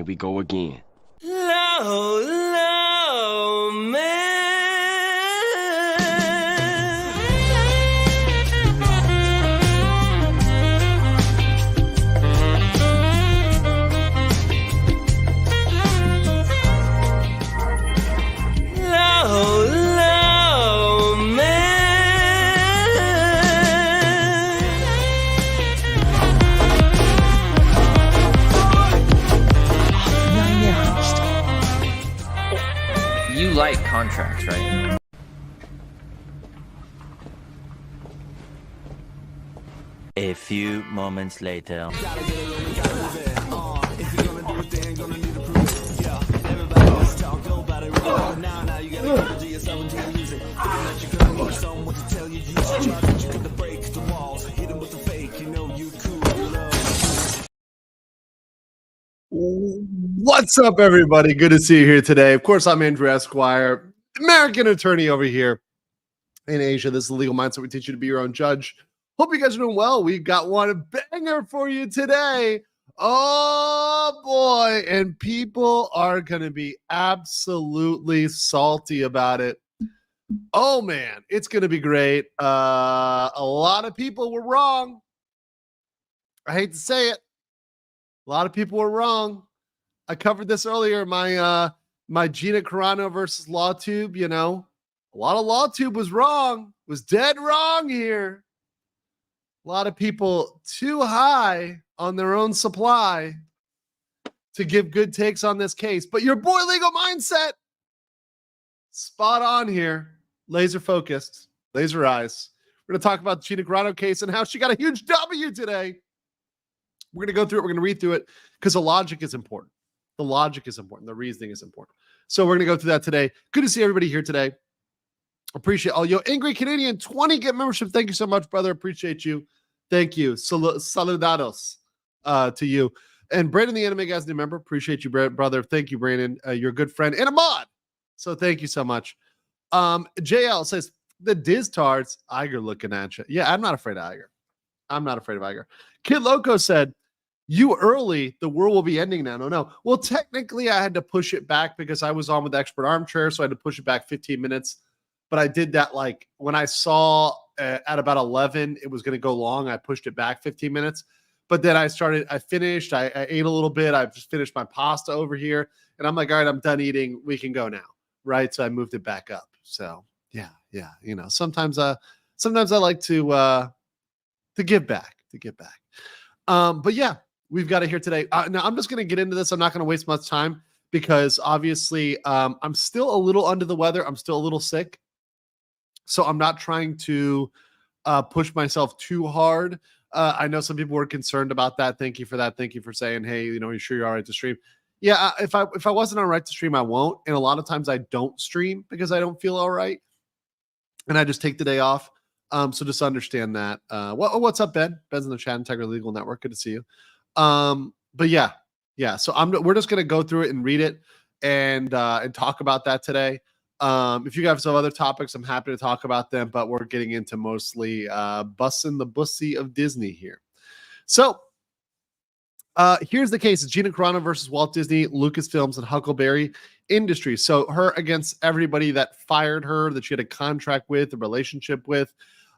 we go again. Low, low, man. Low, low, man. You like contracts, right? A few moments later. What's up, everybody? Good to see you here today. Of course, I'm Andrew Esquire, American attorney over here in Asia. This is the legal mindset. We teach you to be your own judge. Hope you guys are doing well. We've got one banger for you today. Oh boy, and people are going to be absolutely salty about it. Oh man, it's going to be great. A lot of people were wrong. I hate to say it. A lot of people were wrong. I covered this earlier. My Gina Carano versus LawTube, you know, a lot of LawTube was wrong, was dead wrong here. A lot of people too high on their own supply to give good takes on this case. But your boy Legal Mindset, spot on here. Laser focused, laser eyes. We're going to talk about the Gina Carano case and how she got a huge W today. We're going to go through it. We're going to read through it because the logic is important. The logic is important. The reasoning is important. So we're going to go through that today. Good to see everybody here today. Appreciate all you. Angry Canadian, 20 get membership. Thank you so much, brother. Appreciate you. Thank you. Saludados to you. And Brandon, the anime guy's new member. Appreciate you, brother. Thank you, Brandon. You're a good friend and a mod. So thank you so much. JL says, the Diztards, Iger looking at you. Yeah, I'm not afraid of Iger. I'm not afraid of Iger. Kid Loco said, you early, the world will be ending now. No. Well, technically, I had to push it back because I was on with Expert Armchair, so I had to push it back 15 minutes. But I did that like when I saw at about 11, it was going to go long. I pushed it back 15 minutes. But then I finished. I ate a little bit. I just finished my pasta over here. And I'm like, all right, I'm done eating. We can go now. Right? So I moved it back up. So yeah. You know, sometimes I like to give back. But yeah. We've got it here today. Now, I'm just going to get into this. I'm not going to waste much time because obviously I'm still a little under the weather. I'm still a little sick. So I'm not trying to push myself too hard. I know some people were concerned about that. Thank you for that. Thank you for saying, hey, you know, you sure you're all right to stream? Yeah, if I wasn't all right to stream, I won't. And a lot of times I don't stream because I don't feel all right. And I just take the day off. So just understand that. What's up, Ben? Ben's in the chat, Integrity Legal Network. Good to see you. But yeah. So we're just going to go through it and read it and talk about that today. If you guys have other topics, I'm happy to talk about them, but we're getting into mostly, busting the bussy of Disney here. So, here's the case. It's Gina Carano versus Walt Disney, Lucasfilms, and Huckleberry Industries. So her against everybody that fired her, that she had a contract with, a relationship with.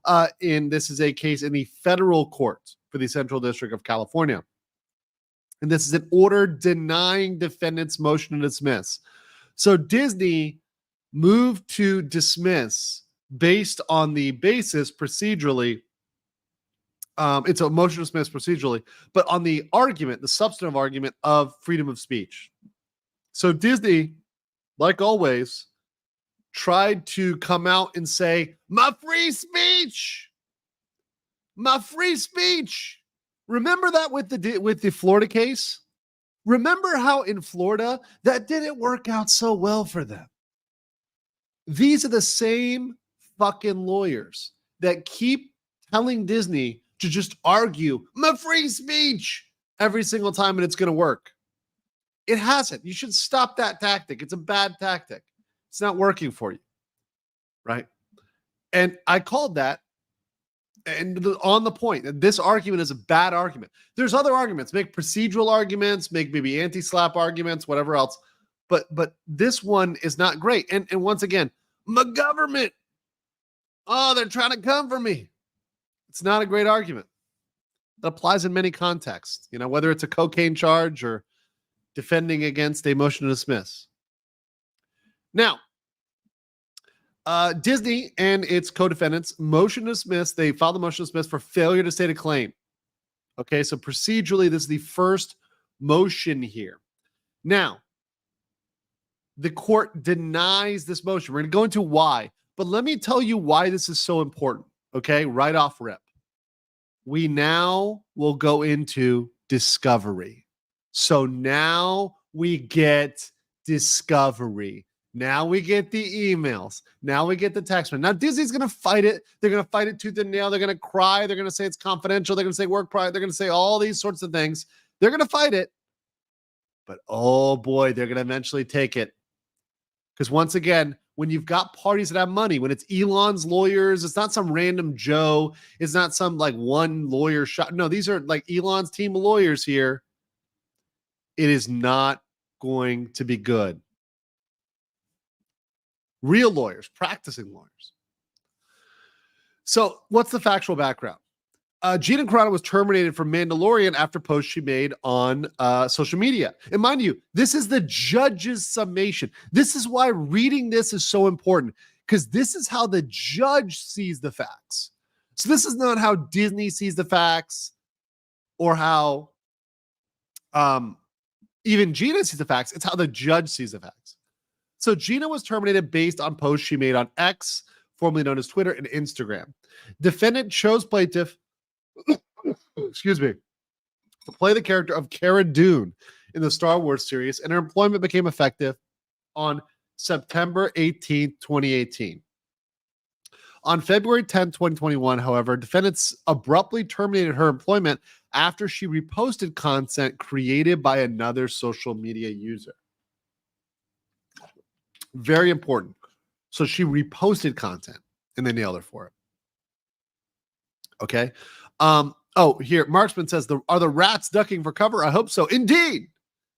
And this is a case in the federal court for the Central District of California. And this is an order denying defendants' motion to dismiss. So Disney moved to dismiss based on the basis procedurally. It's a motion to dismiss procedurally, but on the argument, the substantive argument of freedom of speech. So Disney, like always, tried to come out and say, my free speech. Remember that with the Florida case? Remember how in Florida that didn't work out so well for them? These are the same fucking lawyers that keep telling Disney to just argue my free speech every single time and it's going to work. It hasn't. You should stop that tactic. It's a bad tactic. It's not working for you. Right? And I called that. on the point, this argument is a bad argument. There's other arguments. Make procedural arguments, make maybe anti-slap arguments, whatever else. But this one is not great. And once again, my government, oh, they're trying to come for me. It's not a great argument. That applies in many contexts, whether it's a cocaine charge or defending against a motion to dismiss. Now, Disney and its co-defendants motion to dismiss. They filed a motion to dismiss for failure to state a claim. Okay, so procedurally, this is the first motion here. Now, the court denies this motion. We're going to go into why, but let me tell you why this is so important. Okay, right off rip. We now will go into discovery. So now we get discovery. Now we get the emails. Now we get the text. Now Disney's going to fight it. They're going to fight it tooth and nail. They're going to cry. They're going to say it's confidential. They're going to say work product. They're going to say all these sorts of things. They're going to fight it. But oh boy, they're going to eventually take it. Because once again, when you've got parties that have money, when it's Elon's lawyers, it's not some random Joe. It's not some like one lawyer shot. No, these are like Elon's team of lawyers here. It is not going to be good. Real lawyers, practicing lawyers. So what's the factual background? Gina Carano was terminated from Mandalorian after posts she made on social media. And mind you, this is the judge's summation. This is why reading this is so important, because this is how the judge sees the facts. So this is not how Disney sees the facts or how even Gina sees the facts. It's how the judge sees the facts. So Gina was terminated based on posts she made on X, formerly known as Twitter, and Instagram. Defendant chose plaintiff, excuse me, to play the character of Cara Dune in the Star Wars series, and her employment became effective on September 18, 2018. On February 10, 2021, however, defendants abruptly terminated her employment after she reposted content created by another social media user. Very important. So she reposted content and they nailed her for it. Okay. Here, Marksman says, are the rats ducking for cover? I hope so. Indeed.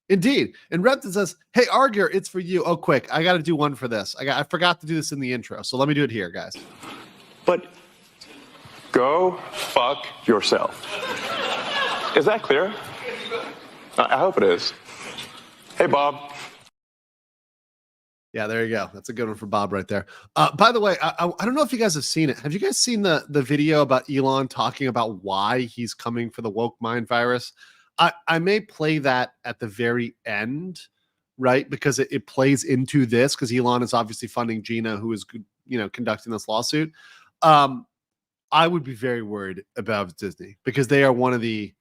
Indeed. And Repton says, hey, Arger, it's for you. Oh, quick. I got to do one for this. I forgot to do this in the intro. So let me do it here, guys. But go fuck yourself. Is that clear? I hope it is. Hey, Bob. Yeah, there you go. That's a good one for Bob right there. By the way, I don't know if you guys have seen it. Have you guys seen the video about Elon talking about why he's coming for the woke mind virus? I may play that at the very end, right? Because it plays into this, because Elon is obviously funding Gina, who is, conducting this lawsuit. I would be very worried about Disney, because they are one of the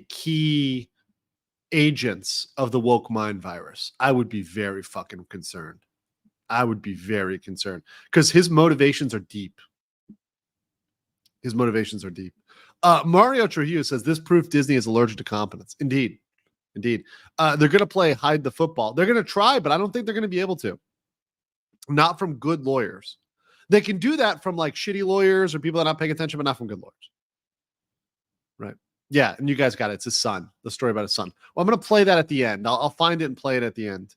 key agents of the woke mind virus. I would be very fucking concerned. I would be very concerned, because his motivations are deep. His motivations are deep. Mario Trujillo says this proof Disney is allergic to competence. Indeed. Indeed. They're going to play hide the football. They're going to try, but I don't think they're going to be able to. Not from good lawyers. They can do that from like shitty lawyers or people that are not paying attention, but not from good lawyers. Right. Yeah, and you guys got it. It's his son. The story about his son. Well, I'm going to play that at the end. I'll find it and play it at the end.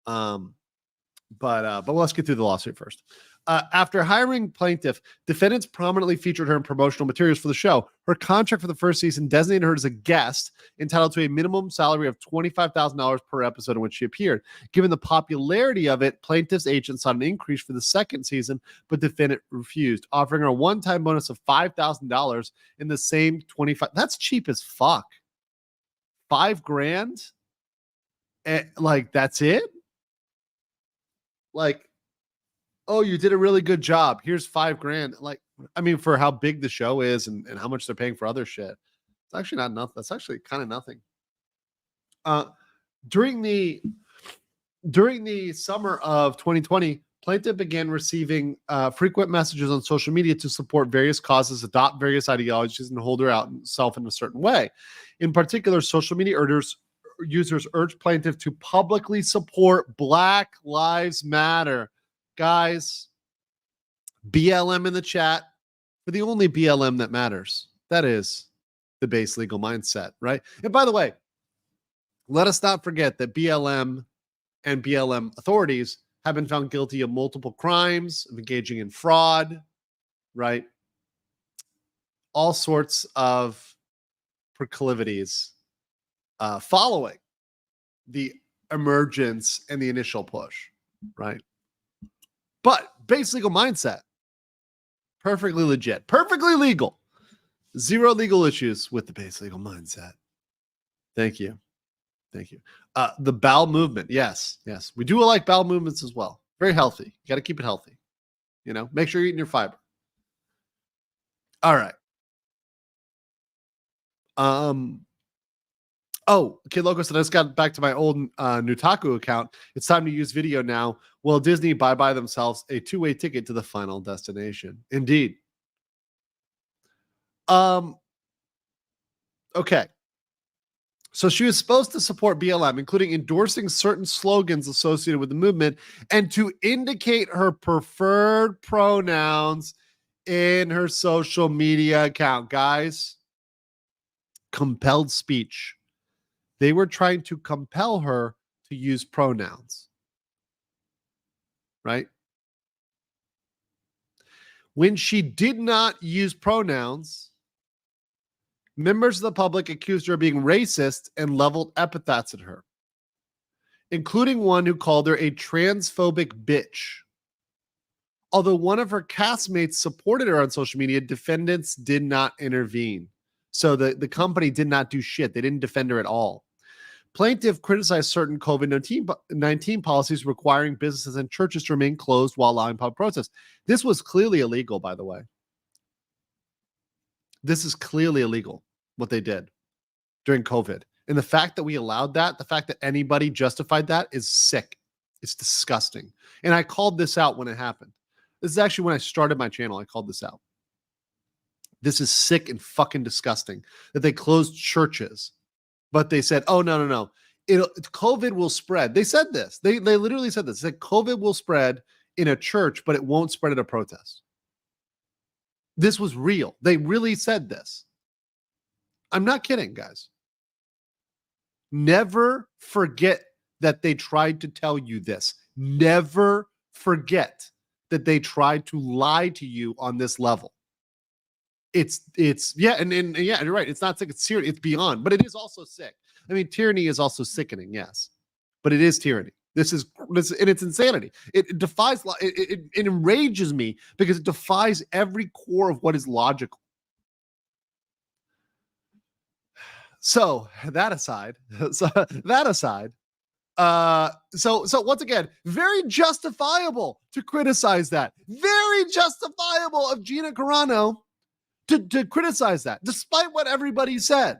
But let's get through the lawsuit first. After hiring plaintiff, defendants prominently featured her in promotional materials for the show. Her contract for the first season designated her as a guest, entitled to a minimum salary of $25,000 per episode in which she appeared. Given the popularity of it, plaintiff's agent sought an increase for the second season, but defendant refused, offering her a one-time bonus of $5,000 in the same 25. That's cheap as fuck. $5,000? Like, that's it? Like, oh, you did a really good job. Here's $5,000. Like, I mean, for how big the show is and how much they're paying for other shit, it's actually not enough. That's actually kind of nothing. During the summer of 2020, plaintiff began receiving frequent messages on social media to support various causes, adopt various ideologies, and hold herself in a certain way. In particular, social media users urged plaintiff to publicly support Black Lives Matter. Guys, BLM in the chat. for the only BLM that matters. That is the base legal mindset, right? And by the way, let us not forget that BLM and BLM authorities have been found guilty of multiple crimes, of engaging in fraud, right? All sorts of proclivities following the emergence and the initial push, right? But base legal mindset, perfectly legit, perfectly legal. Zero legal issues with the base legal mindset. Thank you. Thank you. The bowel movement. Yes. Yes. We do like bowel movements as well. Very healthy. You got to keep it healthy. You know, make sure you're eating your fiber. All right. Oh, Kid Loco said, I just got back to my old Nutaku account. It's time to use video now. Will Disney buy by themselves a two-way ticket to the final destination? Indeed. Okay. So she was supposed to support BLM, including endorsing certain slogans associated with the movement and to indicate her preferred pronouns in her social media account. Guys, compelled speech. They were trying to compel her to use pronouns, right? When she did not use pronouns, members of the public accused her of being racist and leveled epithets at her, including one who called her a transphobic bitch. Although one of her castmates supported her on social media, defendants did not intervene. So the company did not do shit. They didn't defend her at all. Plaintiff criticized certain COVID-19 policies requiring businesses and churches to remain closed while allowing public protests. This was clearly illegal, by the way. This is clearly illegal, what they did during COVID. And the fact that we allowed that, the fact that anybody justified that is sick. It's disgusting. And I called this out when it happened. This is actually when I started my channel. I called this out. This is sick and fucking disgusting that they closed churches. But they said, oh, no. COVID will spread. They said this. They literally said this. They said COVID will spread in a church, but it won't spread at a protest. This was real. They really said this. I'm not kidding, guys. Never forget that they tried to tell you this. Never forget that they tried to lie to you on this level. It's yeah, and yeah, you're right. It's not sick, it's serious, it's beyond, but it is also sick. I mean, tyranny is also sickening, yes, but it is tyranny. This and it's insanity. It defies, it enrages me because it defies every core of what is logical. So that aside, so once again, very justifiable to criticize that. Very justifiable of Gina Carano to criticize that, despite what everybody said.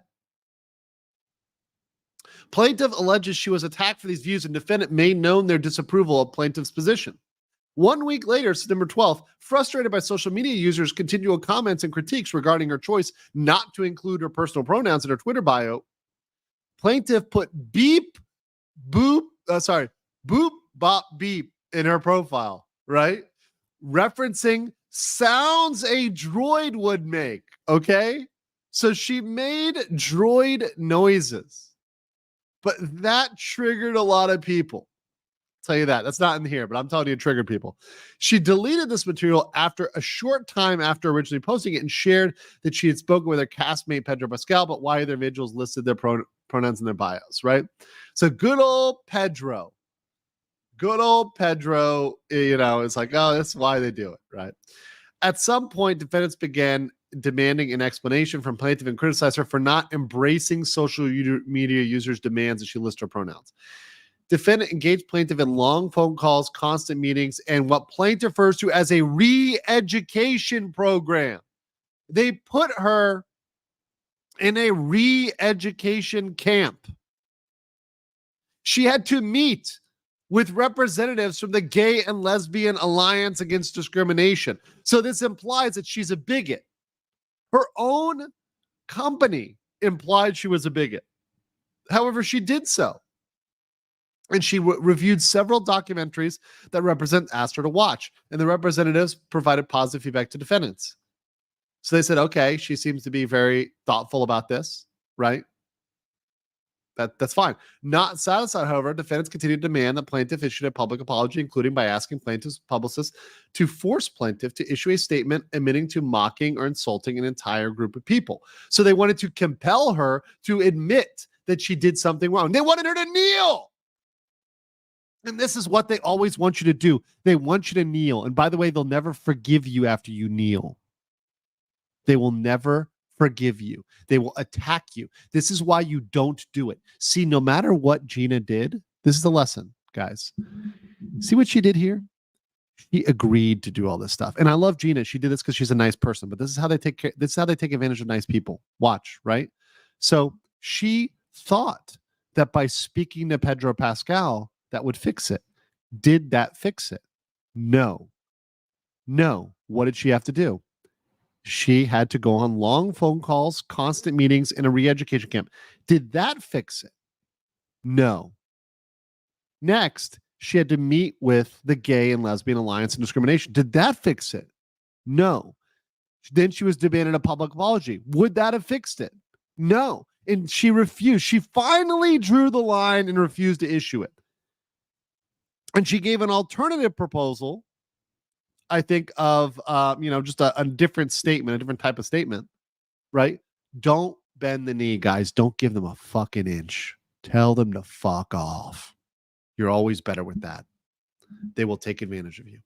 Plaintiff alleges she was attacked for these views, and defendant made known their disapproval of plaintiff's position. 1 week later, September 12th, frustrated by social media users' continual comments and critiques regarding her choice not to include her personal pronouns in her Twitter bio, plaintiff put boop, bop, beep in her profile, right? Referencing sounds a droid would make, okay? So she made droid noises, but that triggered a lot of people. I'll tell you that. That's not in here, but I'm telling you it triggered people. She deleted this material after a short time after originally posting it and shared that she had spoken with her castmate Pedro Pascal, but why other individuals listed their pronouns in their bios, right? So good old Pedro, it's like, oh, that's why they do it, right? At some point, defendants began demanding an explanation from plaintiff and criticized her for not embracing social media users' demands that she list her pronouns. Defendant engaged plaintiff in long phone calls, constant meetings, and what plaintiff refers to as a re-education program. They put her in a re-education camp. She had to meet with representatives from the Gay and Lesbian Alliance Against Discrimination. So this implies that she's a bigot. Her own company implied she was a bigot. However, she did so. And she reviewed several documentaries that asked her to watch. And the representatives provided positive feedback to defendants. So they said, okay, she seems to be very thoughtful about this, right? That's fine. Not satisfied, however, defendants continued to demand that plaintiff issued a public apology, including by asking plaintiff's publicist to force plaintiff to issue a statement admitting to mocking or insulting an entire group of people. So they wanted to compel her to admit that she did something wrong. They wanted her to kneel. And this is what they always want you to do. They want you to kneel. And by the way, they'll never forgive you after you kneel. They will never forgive you. They will attack you. This is why you don't do it. See, no matter what Gina did, this is the lesson, guys. See what she did here? She agreed to do all this stuff. And I love Gina. She did this because she's a nice person, but this is how they take care. This is how they take advantage of nice people. Watch, right? So she thought that by speaking to Pedro Pascal, that would fix it. Did that fix it? No. No. What did she have to do? She had to go on long phone calls, constant meetings, in a re-education camp. Did that fix it? No. Next, she had to meet with the Gay and Lesbian Alliance and Discrimination. Did that fix it? No. Then she was demanded a public apology. Would that have fixed it? No. And she refused. She finally drew the line and refused to issue it. And she gave an alternative proposal, I think, of just a different statement, a different type of statement, right? Don't bend the knee, guys. Don't give them a fucking inch. Tell them to fuck off. You're always better with that. They will take advantage of you.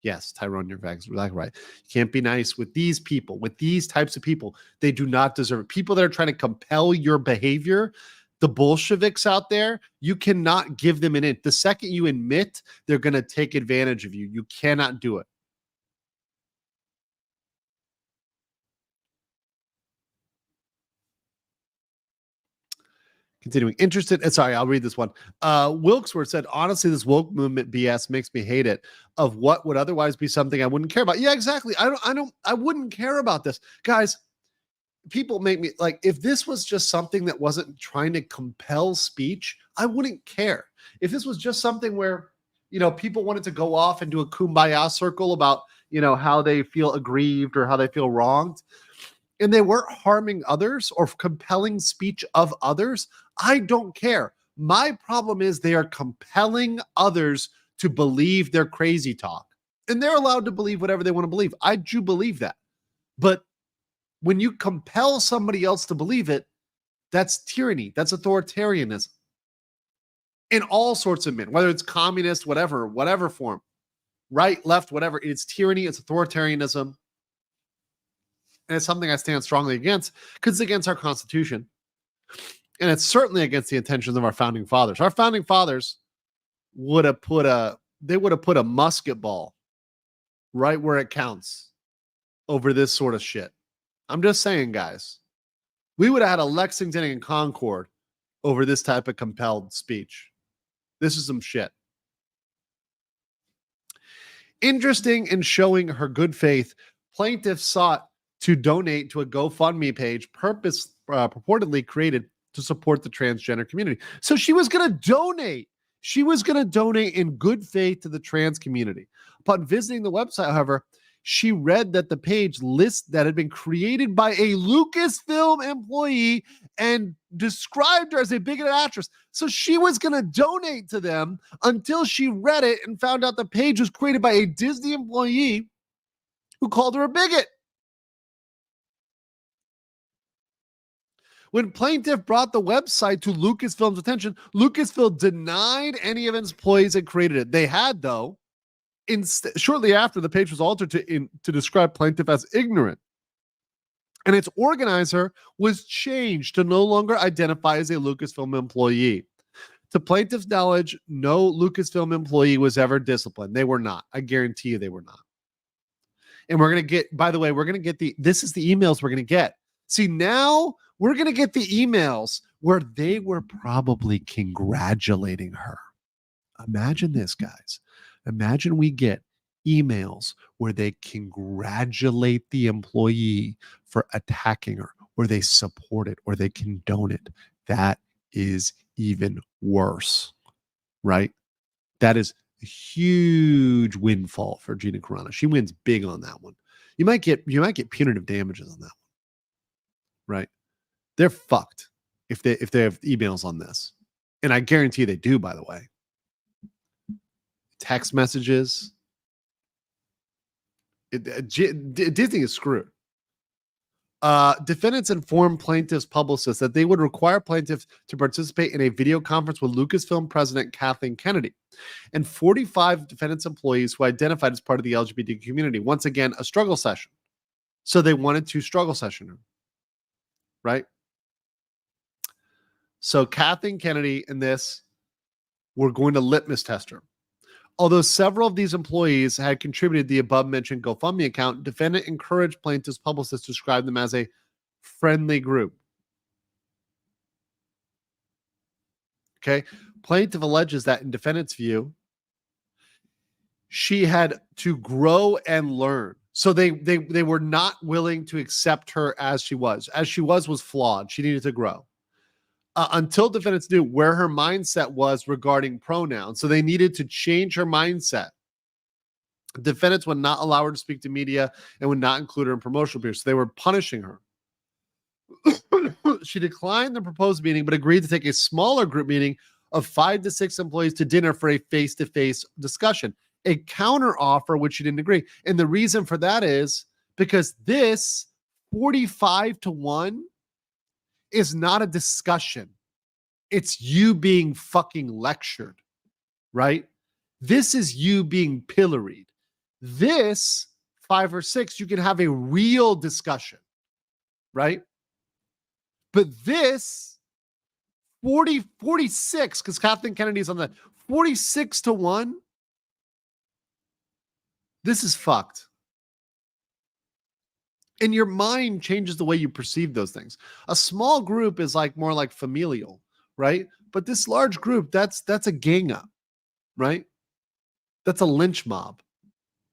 Yes, Tyrone, you're exactly right. You can't be nice with these people, with these types of people. They do not deserve it. People that are trying to compel your behavior, the Bolsheviks out there, you cannot give them an inch. The second you admit, they're going to take advantage of you. You cannot do it. Continuing. Sorry, I'll read this one. Wilkesworth said, honestly, this woke movement BS makes me hate it. Of what would otherwise be something I wouldn't care about. Yeah, exactly. I wouldn't care about this. Guys, people make me like, if this was just something that wasn't trying to compel speech, I wouldn't care. If this was just something where, people wanted to go off and do a kumbaya circle about, how they feel aggrieved or how they feel wronged, and they weren't harming others or compelling speech of others, I don't care. My problem is they are compelling others to believe their crazy talk. And they're allowed to believe whatever they want to believe. I do believe that. But when you compel somebody else to believe it, that's tyranny. That's authoritarianism. In all sorts of men, whether it's communist, whatever form, right, left, whatever, it's tyranny, it's authoritarianism. And it's something I stand strongly against because it's against our Constitution. And it's certainly against the intentions of our founding fathers. Our founding fathers would have put a musket ball right where it counts over this sort of shit. I'm just saying, guys, we would have had a Lexington and Concord over this type of compelled speech. This is some shit. Interesting in showing her good faith, plaintiff sought to donate to a GoFundMe page purportedly created to support the transgender community. So she was going to donate. She was going to donate in good faith to the trans community. Upon visiting the website, however, she read that the page that had been created by a Lucasfilm employee and described her as a bigoted actress. So she was going to donate to them until she read it and found out the page was created by a Disney employee who called her a bigot. When plaintiff brought the website to Lucasfilm's attention, Lucasfilm denied any of its employees had created it. They had, though. Shortly after, the page was altered to describe plaintiff as ignorant. And its organizer was changed to no longer identify as a Lucasfilm employee. To plaintiff's knowledge, no Lucasfilm employee was ever disciplined. They were not. I guarantee you they were not. And we're going to get, by the way, this is the emails we're going to get. See, now we're going to get the emails where they were probably congratulating her. Imagine this, guys. Imagine we get emails where they congratulate the employee for attacking her, or they support it, or they condone it. That is even worse, right? That is a huge windfall for Gina Carano. She wins big on that one. You might get punitive damages on that one, right? They're fucked if they have emails on this, and I guarantee they do. By the way, text messages. Disney is screwed. Defendants informed plaintiffs' publicists that they would require plaintiffs to participate in a video conference with Lucasfilm president Kathleen Kennedy and 45 defendants' employees who identified as part of the LGBT community. Once again, a struggle session. So they wanted to struggle session her, right? So Kathleen Kennedy and this were going to litmus test her. Although several of these employees had contributed the above-mentioned GoFundMe account, defendant encouraged plaintiffs' publicists to describe them as a friendly group. Okay? Plaintiff alleges that in defendant's view, she had to grow and learn. So they were not willing to accept her as she was. As she was flawed. She needed to grow. Until defendants knew where her mindset was regarding pronouns. So they needed to change her mindset. Defendants would not allow her to speak to media and would not include her in promotional periods. So they were punishing her. She declined the proposed meeting, but agreed to take a smaller group meeting of 5 to 6 employees to dinner for a face-to-face discussion. A counter offer, which she didn't agree. And the reason for that is because this 45-1 is not a discussion. It's you being fucking lectured, right? This is you being pilloried. This 5 or 6, you can have a real discussion, right? But this 46, because Kathleen Kennedy's on the 46-1, this is fucked. And your mind changes the way you perceive those things. A small group is like more like familial, right? But this large group, that's a gang up, right? That's a lynch mob.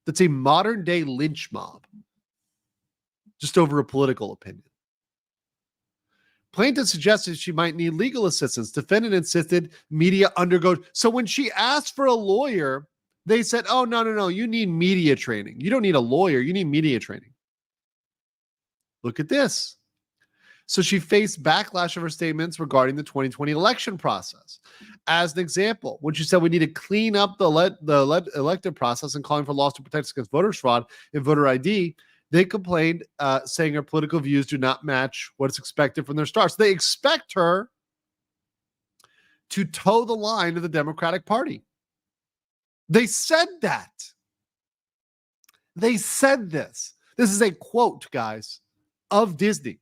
That's a modern day lynch mob. Just over a political opinion. Plaintiff suggested she might need legal assistance. Defendant insisted media undergo. So when she asked for a lawyer, they said, oh, no, you need media training. You don't need a lawyer. You need media training. Look at this. So she faced backlash of her statements regarding the 2020 election process. As an example, when she said we need to clean up the elective process and calling for laws to protect us against voter fraud and voter ID, they complained, saying her political views do not match what is expected from their stars. They expect her to toe the line of the Democratic Party. They said that. They said this. This is a quote, guys, of Disney.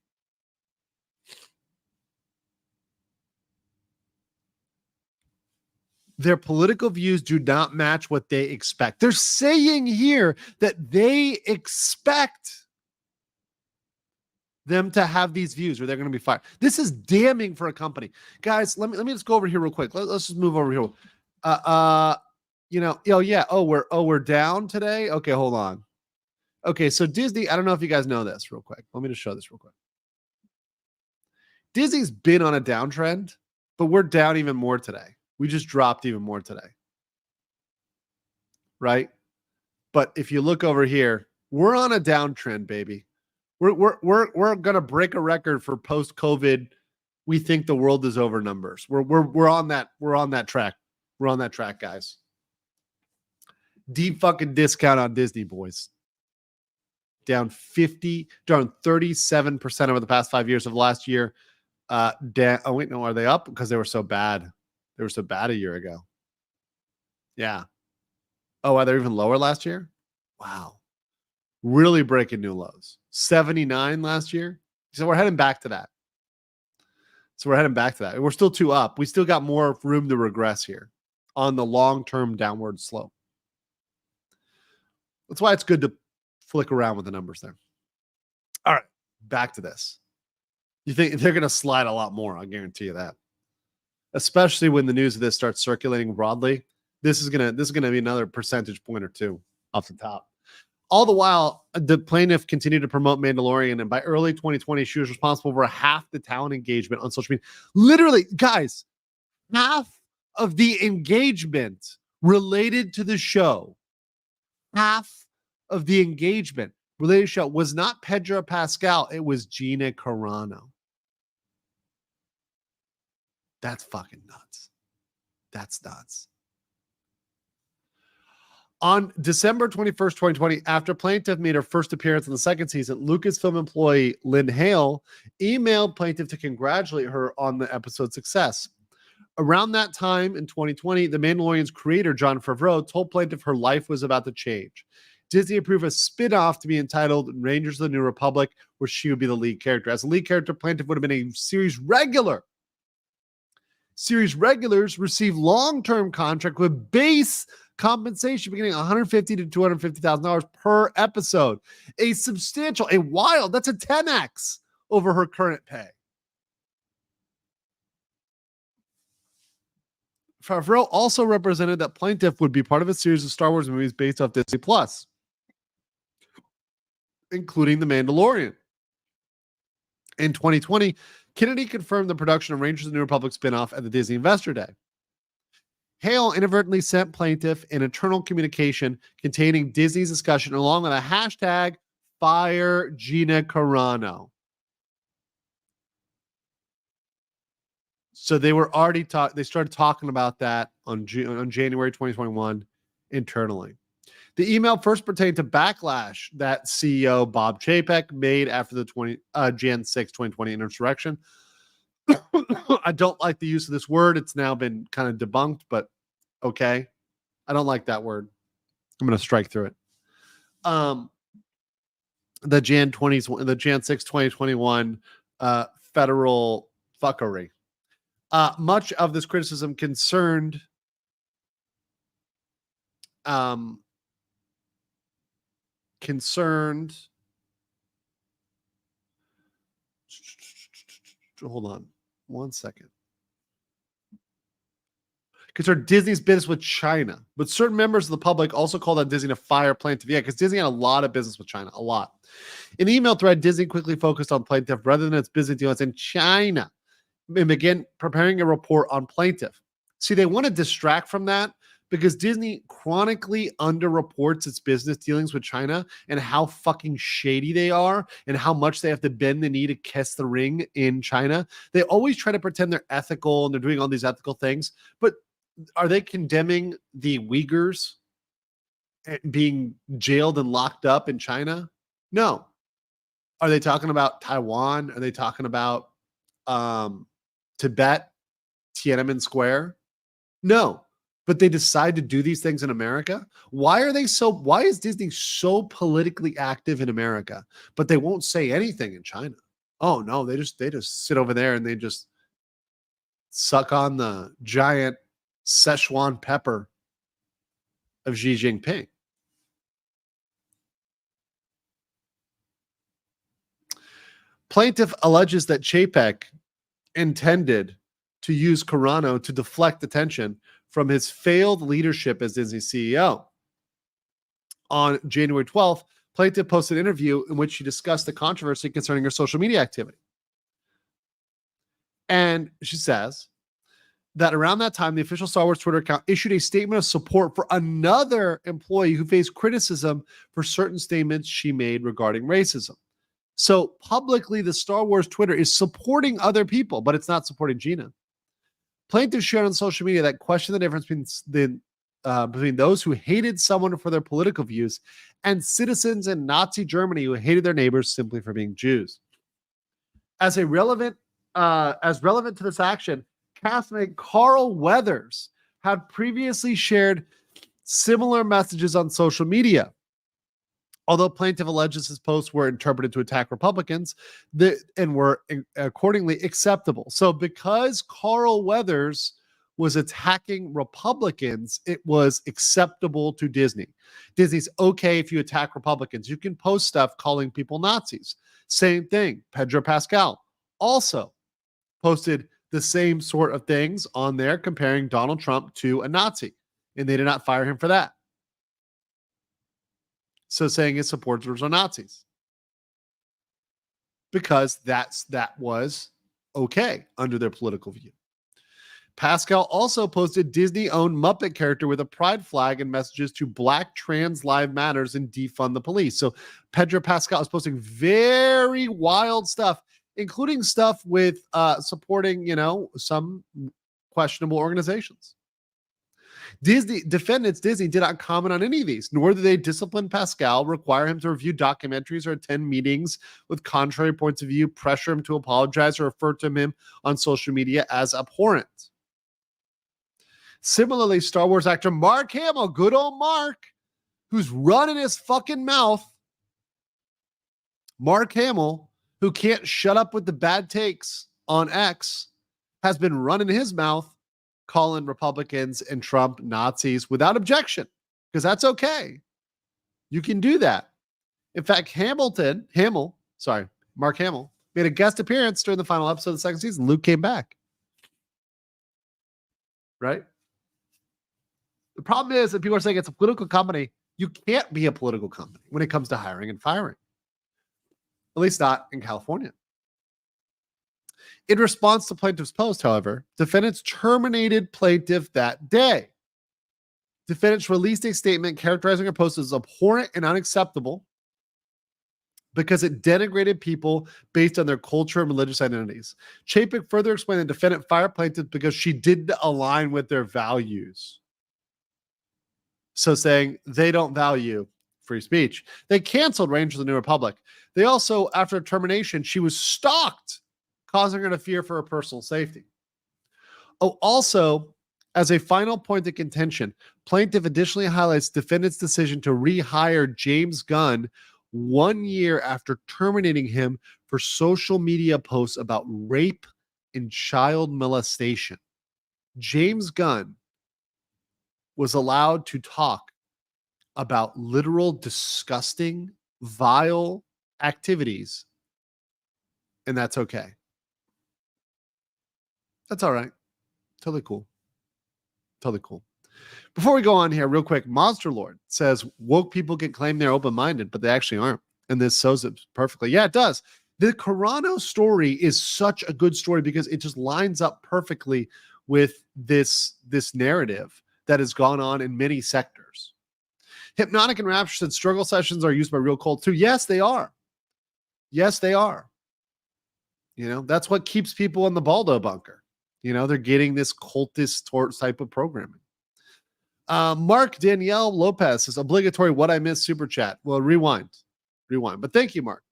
Their political views do not match what they expect. They're saying here that they expect them to have these views or they're going to be fired. This is damning for a company. Guys, let me just go over here real quick. Let's just move over here. We're down today. Okay, hold on. Okay, so Disney, I don't know if you guys know this real quick. Let me just show this real quick. Disney's been on a downtrend, but we're down even more today. We just dropped even more today. Right? But if you look over here, we're on a downtrend, baby. We're gonna break a record for post-COVID. We think the world is over numbers. We're on that track. We're on that track, guys. Deep fucking discount on Disney, boys. Down 37% over the past 5 years of last year. Are they up? Because they were so bad. They were so bad a year ago. Yeah. Oh, they're even lower last year? Wow. Really breaking new lows. 79 last year. So we're heading back to that. We're still 2 up. We still got more room to regress here on the long-term downward slope. That's why it's good to flick around with the numbers there. All right, back to this. You think they're going to slide a lot more? I guarantee you that. Especially when the news of this starts circulating broadly, this is gonna be another percentage point or 2 off the top. All the while, the plaintiff continued to promote Mandalorian, and by early 2020, she was responsible for half the talent engagement on social media. Literally, guys, half of the engagement related to the show. Half of the engagement. related show was not Pedro Pascal. It was Gina Carano. That's fucking nuts. That's nuts. On December 21st, 2020, after Plaintiff made her first appearance in the second season, Lucasfilm employee Lynn Hale emailed Plaintiff to congratulate her on the episode's success. Around that time in 2020, The Mandalorian's creator, Jon Favreau, told Plaintiff her life was about to change. Disney approved a spin-off to be entitled Rangers of the New Republic, where she would be the lead character. As a lead character, Plaintiff would have been a series regular. Series regulars receive long-term contract with base compensation beginning $150,000 to $250,000 per episode. A substantial, a wild, that's a 10x over her current pay. Favreau also represented that Plaintiff would be part of a series of Star Wars movies based off Disney Plus, including The Mandalorian. In 2020, Kennedy confirmed the production of Rangers of the New Republic spinoff at the Disney Investor Day. Hale inadvertently sent Plaintiff an internal communication containing Disney's discussion along with a hashtag Fire Gina Carano. So they were already they started talking about that on January 2021 internally. The email first pertained to backlash that CEO Bob Chapek made after the Jan 6, 2020 insurrection. I don't like the use of this word. It's now been kind of debunked, but okay. I don't like that word. I'm going to strike through it. The Jan 6, 2021 federal fuckery. Much of this criticism concerned hold on one second. Concerned Disney's business with China, but certain members of the public also called on Disney to fire Plaintiff. Yeah, because Disney had a lot of business with China, a lot. In the email thread, Disney quickly focused on Plaintiff rather than its business dealings in China and began preparing a report on Plaintiff. See, they want to distract from that because Disney chronically underreports its business dealings with China and how fucking shady they are and how much they have to bend the knee to kiss the ring in China. They always try to pretend they're ethical and they're doing all these ethical things, but are they condemning the Uyghurs being jailed and locked up in China? No. Are they talking about Taiwan? Are they talking about Tibet, Tiananmen Square? No. But they decide to do these things in America. Why is Disney so politically active in America, but they won't say anything in China? Oh no, they just sit over there and they just suck on the giant Szechuan pepper of Xi Jinping. Plaintiff alleges that Chapek intended to use Carano to deflect attention from his failed leadership as Disney CEO. On January 12th, Plaintiff posted an interview in which she discussed the controversy concerning her social media activity. And she says that around that time, the official Star Wars Twitter account issued a statement of support for another employee who faced criticism for certain statements she made regarding racism. So publicly, the Star Wars Twitter is supporting other people, but it's not supporting Gina. Plaintiff shared on social media that questioned the difference between those who hated someone for their political views and citizens in Nazi Germany who hated their neighbors simply for being Jews. As relevant to this action, castmate Carl Weathers had previously shared similar messages on social media. Although Plaintiff alleges his posts were interpreted to attack Republicans and were accordingly acceptable. So because Carl Weathers was attacking Republicans, it was acceptable to Disney. Disney's okay if you attack Republicans. You can post stuff calling people Nazis. Same thing. Pedro Pascal also posted the same sort of things on there comparing Donald Trump to a Nazi, and they did not fire him for that. So saying his supporters are Nazis. Because that was okay under their political view. Pascal also posted Disney-owned Muppet character with a pride flag and messages to Black Trans Lives Matters and defund the police. So Pedro Pascal is posting very wild stuff, including stuff with supporting, some questionable organizations. Defendants Disney did not comment on any of these, nor did they discipline Pascal, require him to review documentaries or attend meetings with contrary points of view, pressure him to apologize, or refer to him on social media as abhorrent. Similarly, Star Wars actor Mark Hamill, good old Mark, who's running his fucking mouth. Mark Hamill, who can't shut up with the bad takes on X, has been running his mouth, calling Republicans and Trump Nazis without objection, because that's okay. You can do that. In fact, Mark Hamill, made a guest appearance during the final episode of the second season. Luke came back. Right? The problem is that people are saying it's a political company. You can't be a political company when it comes to hiring and firing. At least not in California. In response to plaintiff's post, however, defendants terminated plaintiff that day. Defendants released a statement characterizing her post as abhorrent and unacceptable because it denigrated people based on their culture and religious identities. Chapek further explained the defendant fired plaintiff because she didn't align with their values. So saying they don't value free speech. They canceled Rangers of the New Republic. They also, after termination, she was stalked, causing her to fear for her personal safety. Oh, also, as a final point of contention, plaintiff additionally highlights defendant's decision to rehire James Gunn 1 year after terminating him for social media posts about rape and child molestation. James Gunn was allowed to talk about literal, disgusting, vile activities, and that's okay. That's all right. Totally cool. Totally cool. Before we go on here, real quick, Monster Lord says woke people can claim they're open-minded, but they actually aren't. And this shows it perfectly. Yeah, it does. The Carano story is such a good story because it just lines up perfectly with this narrative that has gone on in many sectors. Hypnotic and Rapture said struggle sessions are used by real cults too. Yes, they are. Yes, they are. That's what keeps people in the Baldo bunker. They're getting this cultist type of programming. Mark Danielle Lopez says obligatory what I missed super chat. Well, rewind. But thank you, Mark.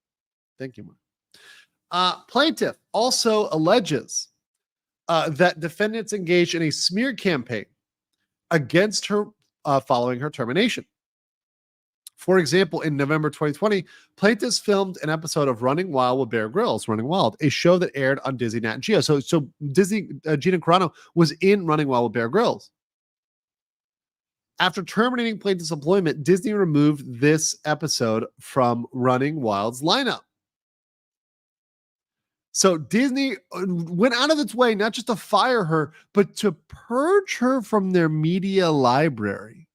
Plaintiff also alleges that defendants engaged in a smear campaign against her following her termination. For example, in November 2020, plaintiffs filmed an episode of Running Wild with Bear Grylls, Running Wild, a show that aired on Disney Nat Geo. So Disney, Gina Carano was in Running Wild with Bear Grylls. After terminating plaintiff's employment, Disney removed this episode from Running Wild's lineup. So Disney went out of its way not just to fire her, but to purge her from their media library.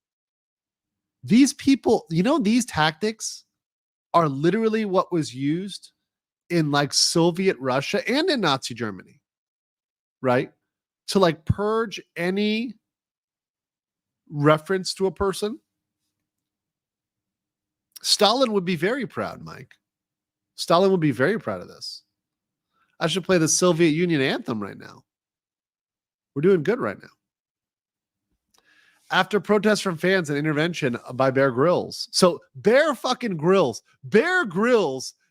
These people, these tactics are literally what was used in like Soviet Russia and in Nazi Germany, right? To like purge any reference to a person. Stalin would be very proud, Mike. Stalin would be very proud of this. I should play the Soviet Union anthem right now. We're doing good right now. After protests from fans and intervention by Bear Grylls. So Bear Grylls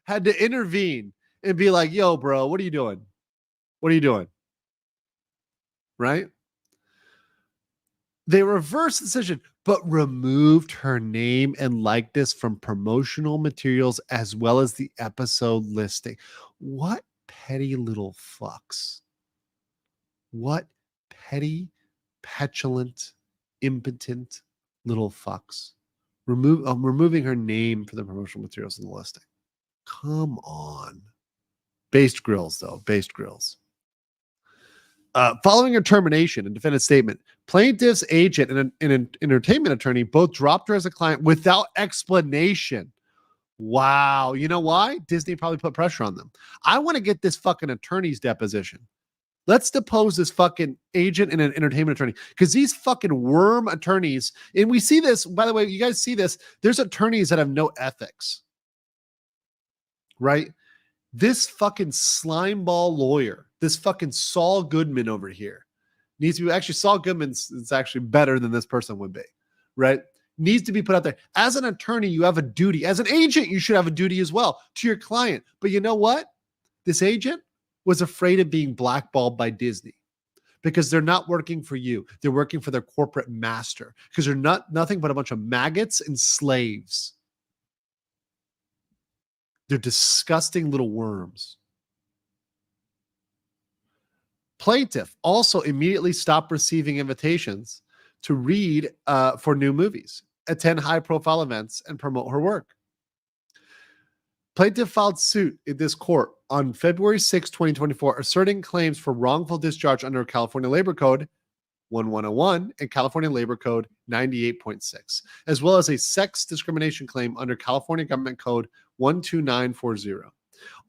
had to intervene and be like, yo, bro, what are you doing? Right? They reversed the decision, but removed her name and likeness from promotional materials as well as the episode listing. What petty little fucks. What petty, petulant, impotent little fucks. Removing her name for the promotional materials in the listing. Come on. Based Grills, though. Based Grills. Following her termination and defendant's statement, plaintiff's agent and an entertainment attorney both dropped her as a client without explanation. Wow. You know why? Disney probably put pressure on them. I want to get this fucking attorney's deposition. Let's depose this fucking agent and an entertainment attorney, because these fucking worm attorneys, and we see this, by the way, you guys see this, there's attorneys that have no ethics, right? This fucking slimeball lawyer, this fucking Saul Goodman over here, needs to be, actually Saul Goodman's is actually better than this person would be, right? Needs to be put out there. As an attorney, you have a duty. As an agent, you should have a duty as well to your client. But you know what? This agent was afraid of being blackballed by Disney because they're not working for you. They're working for their corporate master, because they're nothing but a bunch of maggots and slaves. They're disgusting little worms. Plaintiff also immediately stopped receiving invitations to read for new movies, attend high-profile events, and promote her work. Plaintiff filed suit in this court on February 6, 2024, asserting claims for wrongful discharge under California Labor Code 1101 and California Labor Code 98.6, as well as a sex discrimination claim under California Government Code 12940.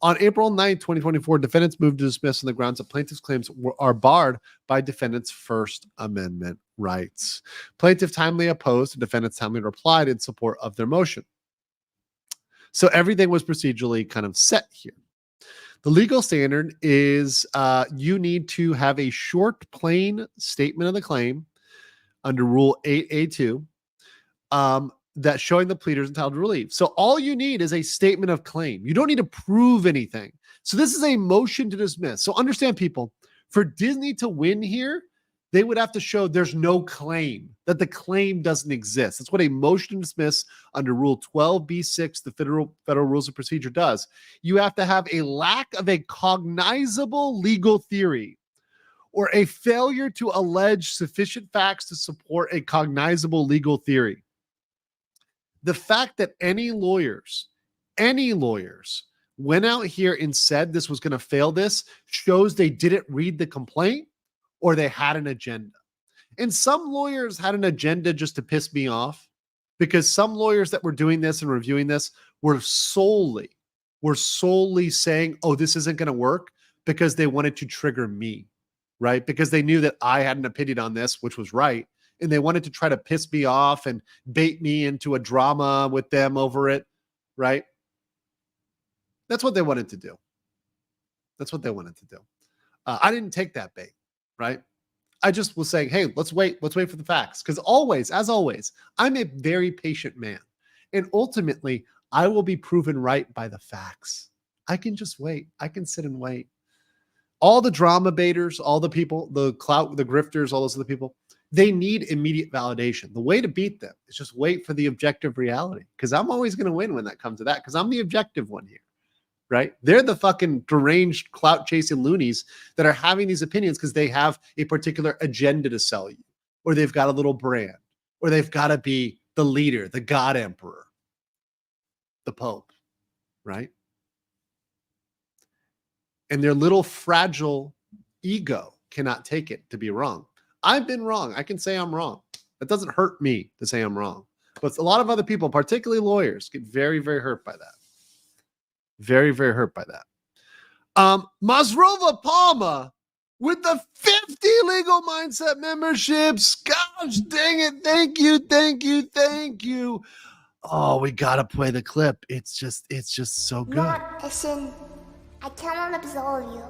On April 9, 2024, defendants moved to dismiss on the grounds that plaintiff's claims are barred by defendants' First Amendment rights. Plaintiff timely opposed, and defendants timely replied in support of their motion. So everything was procedurally kind of set here. The legal standard is you need to have a short, plain statement of the claim under Rule 8A2 that showing the pleader is entitled to relief. So all you need is a statement of claim. You don't need to prove anything. So this is a motion to dismiss. So understand, people, for Disney to win here, they would have to show there's no claim, that the claim doesn't exist. That's what a motion to dismiss under Rule 12b6, the Federal Rules of Procedure, does. You have to have a lack of a cognizable legal theory or a failure to allege sufficient facts to support a cognizable legal theory. The fact that any lawyers went out here and said this was going to fail this shows they didn't read the complaint or they had an agenda. And some lawyers had an agenda just to piss me off, because some lawyers that were doing this and reviewing this were solely saying, oh, this isn't going to work, because they wanted to trigger me, right? Because they knew that I had an opinion on this, which was right. And they wanted to try to piss me off and bait me into a drama with them over it, right? That's what they wanted to do. I didn't take that bait, right? I just was saying, hey, let's wait for the facts. Because as always, I'm a very patient man. And ultimately, I will be proven right by the facts. I can just wait. I can sit and wait. All the drama baiters, all the people, the clout, the grifters, all those other people, they need immediate validation. The way to beat them is just wait for the objective reality, because I'm always going to win when that comes to that, because I'm the objective one here, right? They're the fucking deranged clout-chasing loonies that are having these opinions because they have a particular agenda to sell you, or they've got a little brand, or they've got to be the leader, the God Emperor, the Pope, right? And their little fragile ego cannot take it to be wrong. I've been wrong. I can say I'm wrong. It doesn't hurt me to say I'm wrong. But a lot of other people, particularly lawyers, get very, very hurt by that. Very, very hurt by that. Masrova Palma with the 50 Legal Mindset memberships. Gosh dang it. Thank you. Oh, we got to play the clip. It's just so good. Not a sin. I cannot absolve you.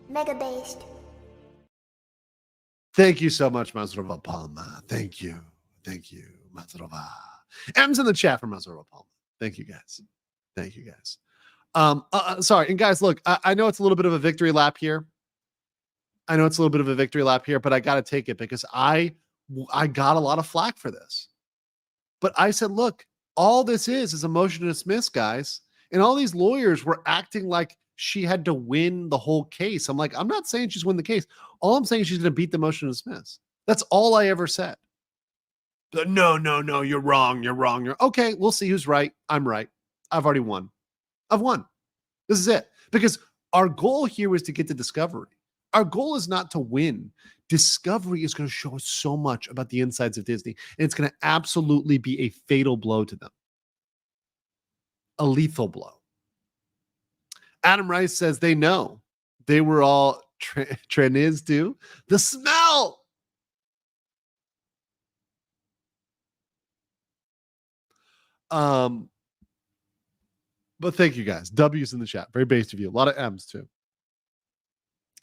Mega based. Thank you so much, Masrova Palma. Thank you, Masrova. M's in the chat for Masrova Palma. Thank you, guys. Sorry, and guys, look, I know it's a little bit of a victory lap here. But I got to take it because I got a lot of flack for this. But I said, look, all this is a motion to dismiss, guys. And all these lawyers were acting like she had to win the whole case. I'm like, I'm not saying she's win the case. All I'm saying is she's going to beat the motion to dismiss. That's all I ever said. No, you're wrong. Okay, we'll see who's right. I'm right. I've already won. I've won. This is it. Because our goal here is to get to discovery. Our goal is not to win. Discovery is going to show us so much about the insides of Disney, and it's going to absolutely be a fatal blow to them. A lethal blow. Adam Rice says they know. They were all Triniz do. The smell. But thank you guys. W's in the chat. Very based of you. A lot of M's too.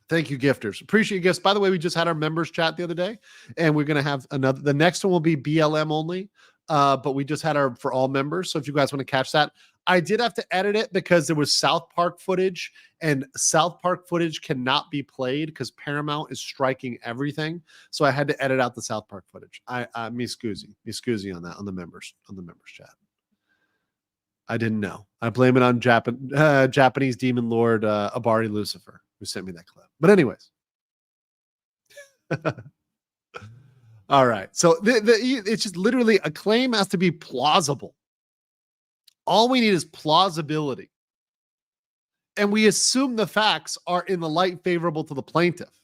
Thank you, gifters. Appreciate you gifts. By the way, we just had our members chat the other day, and we're going to have another. The next one will be BLM only, but we just had our for all members. So if you guys want to catch that, I did have to edit it because there was South Park footage, and South Park footage cannot be played because Paramount is striking everything. So I had to edit out the South Park footage. Me scusi on that on the members chat. I didn't know. I blame it on Japanese demon lord Abari Lucifer, who sent me that clip. But anyways. All right. So it's just literally a claim has to be plausible. All we need is plausibility. And we assume the facts are in the light favorable to the plaintiff.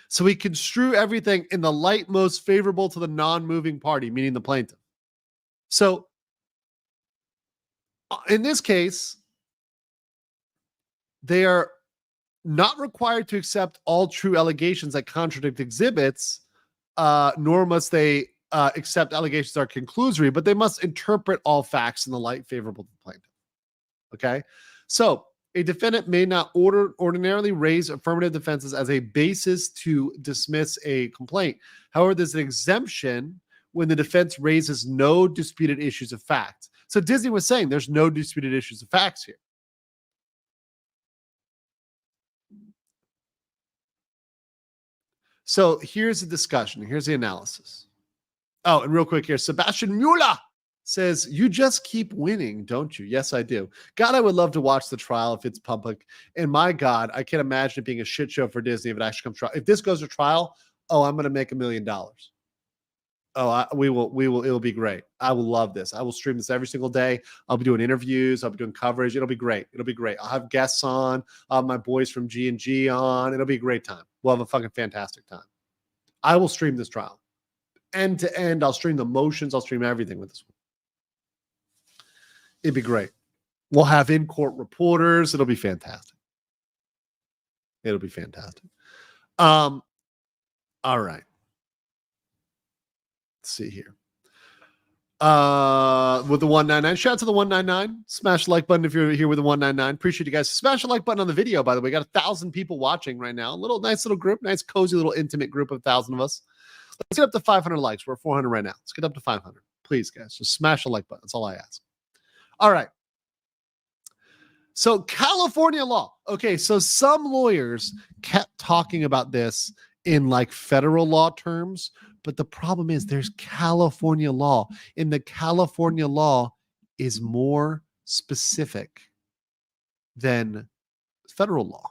So we construe everything in the light most favorable to the non-moving party, meaning the plaintiff. So in this case, they are not required to accept all true allegations that contradict exhibits, nor must they accept allegations that are conclusory, but they must interpret all facts in the light favorable to the plaintiff. Okay? So a defendant may not ordinarily raise affirmative defenses as a basis to dismiss a complaint. However, there's an exemption when the defense raises no disputed issues of fact. So Disney was saying there's no disputed issues of facts here. So here's the discussion. Here's the analysis. Oh, and real quick here, Sebastian Mueller says, you just keep winning, don't you? Yes, I do. God, I would love to watch the trial if it's public. And my God, I can't imagine it being a shit show for Disney if it actually comes to trial. If this goes to trial, I'm going to make $1 million. We will. It'll be great. I will love this. I will stream this every single day. I'll be doing interviews. I'll be doing coverage. It'll be great. I'll have guests on. I'll have my boys from G&G on. It'll be a great time. We'll have a fucking fantastic time. I will stream this trial. End to end. I'll stream the motions. I'll stream everything with this one. It'd be great. We'll have in-court reporters. It'll be fantastic. All right. Let's see here. With the 199. Shout out to the 199. Smash the like button if you're here with the 199. Appreciate you guys. Smash the like button on the video, by the way. We got 1,000 people watching right now. Nice little group. Nice, cozy, little intimate group of 1,000 of us. Let's get up to 500 likes. We're at 400 right now. Let's get up to 500. Please, guys. Just smash the like button. That's all I ask. All right. So California law. Okay, so some lawyers kept talking about this in like federal law terms, but the problem is there's California law, and the California law is more specific than federal law.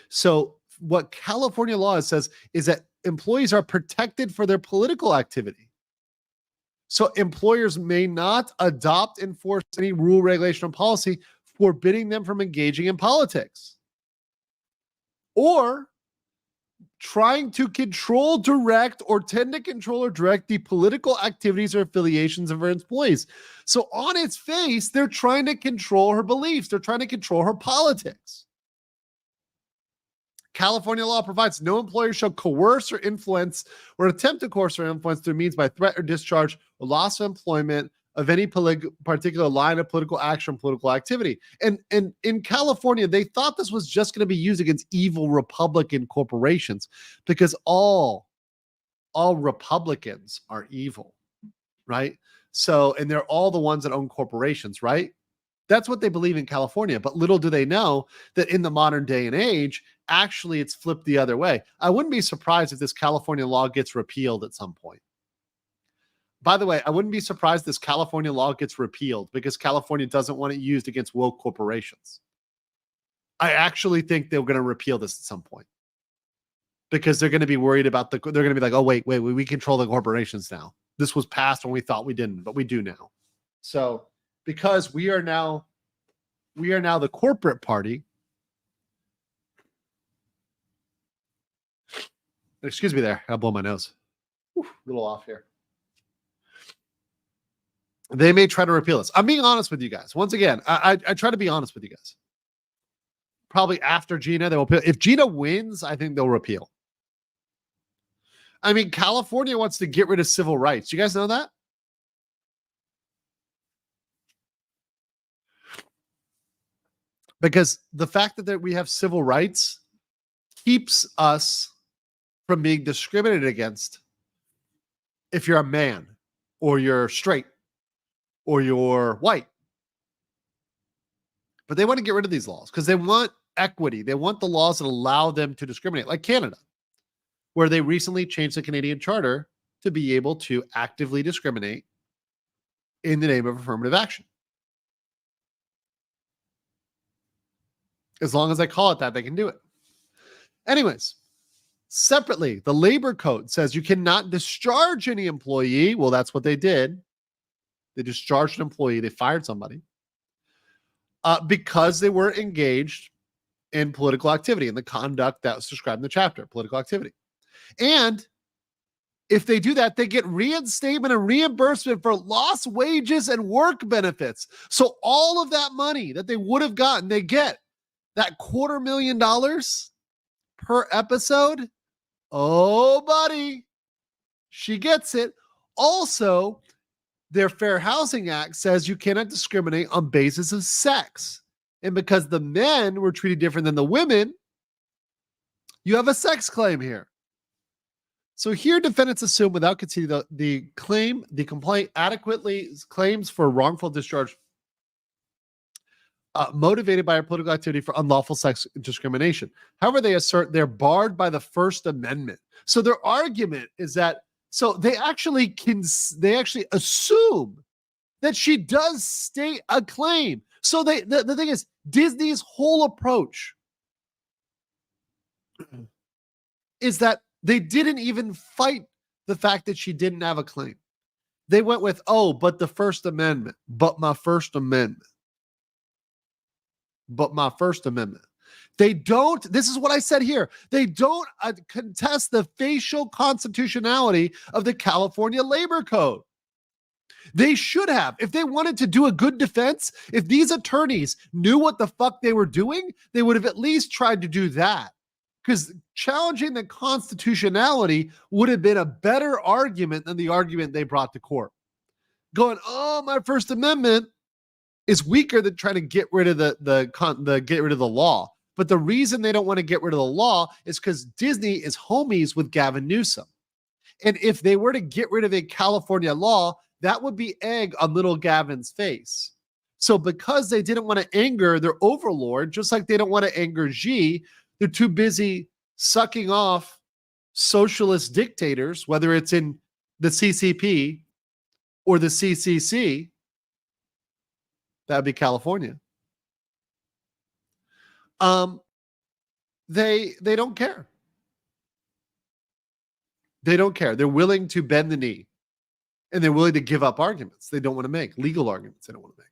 So what California law says is that employees are protected for their political activity. So employers may not adopt, enforce any rule, regulation, or policy forbidding them from engaging in politics or trying to control, direct, or tend to control or direct the political activities or affiliations of her employees. So on its face, they're trying to control her beliefs. They're trying to control her politics. California law provides no employer shall coerce or influence or attempt to coerce or influence through means by threat or discharge or loss of employment of any particular line of political action, political activity. And in California, they thought this was just going to be used against evil Republican corporations because all Republicans are evil, right? So, and they're all the ones that own corporations, right? That's what they believe in California. But little do they know that in the modern day and age, actually it's flipped the other way. I wouldn't be surprised if this California law gets repealed at some point. By the way, I wouldn't be surprised this California law gets repealed because California doesn't want it used against woke corporations. I actually think they're going to repeal this at some point because they're going to be worried about they're going to be like, oh, wait, we control the corporations now. This was passed when we thought we didn't, but we do now. So because we are now the corporate party. Excuse me there. I'll blow my nose. A little off here. They may try to repeal this. I'm being honest with you guys. Once again, I try to be honest with you guys. probably after Gina, they will appeal. If Gina wins, I think they'll repeal. I mean, California wants to get rid of civil rights. You guys know that? Because the fact that we have civil rights keeps us from being discriminated against if you're a man or you're straight or you're white. But they want to get rid of these laws because they want equity. They want the laws that allow them to discriminate, like Canada, where they recently changed the Canadian charter to be able to actively discriminate in the name of affirmative action. As long as they call it that, they can do it. Anyways, separately, the labor code says you cannot discharge any employee. Well, that's what they did. They discharged an employee. They fired somebody because they were engaged in political activity, in the conduct that was described in the chapter, political activity. And if they do that, they get reinstatement and reimbursement for lost wages and work benefits. So all of that money that they would have gotten, they get that $250,000 per episode. Oh, buddy, she gets it. Also, their Fair Housing Act says you cannot discriminate on basis of sex. And because the men were treated different than the women, you have a sex claim here. So here, defendants assume without conceding the complaint adequately claims for wrongful discharge motivated by a political activity for unlawful sex discrimination. However, they assert they're barred by the First Amendment. So their argument is that they actually assume that she does state a claim. So the thing is, Disney's whole approach is that they didn't even fight the fact that she didn't have a claim. They went with, but the First Amendment, but my First Amendment. But my First Amendment. They don't, this is what I said here, they don't contest the facial constitutionality of the California Labor Code. They should have. If they wanted to do a good defense, if these attorneys knew what the fuck they were doing, they would have at least tried to do that. Because challenging the constitutionality would have been a better argument than the argument they brought to court. Going, my First Amendment is weaker than trying to get rid of the law. But the reason they don't want to get rid of the law is because Disney is homies with Gavin Newsom. And if they were to get rid of a California law, that would be egg on little Gavin's face. So because they didn't want to anger their overlord, just like they don't want to anger Xi, they're too busy sucking off socialist dictators, whether it's in the CCP or the CCC. That would be California. They don't care. They don't care. They're willing to bend the knee, and they're willing to give up arguments they don't want to make, legal arguments they don't want to make.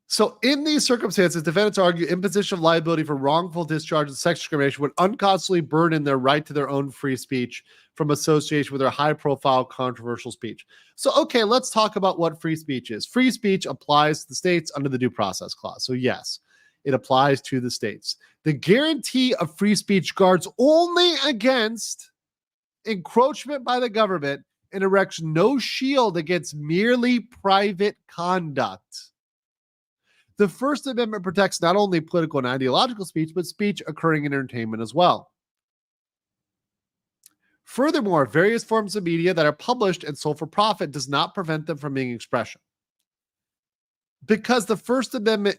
So in these circumstances, defendants argue imposition of liability for wrongful discharge and sex discrimination would unconscionably burden their right to their own free speech from association with their high-profile controversial speech. So, okay, let's talk about what free speech is. Free speech applies to the states under the Due Process Clause. So yes, it applies to the states. The guarantee of free speech guards only against encroachment by the government and erects no shield against merely private conduct. The First Amendment protects not only political and ideological speech, but speech occurring in entertainment as well. Furthermore, various forms of media that are published and sold for profit does not prevent them from being expression. Because the First Amendment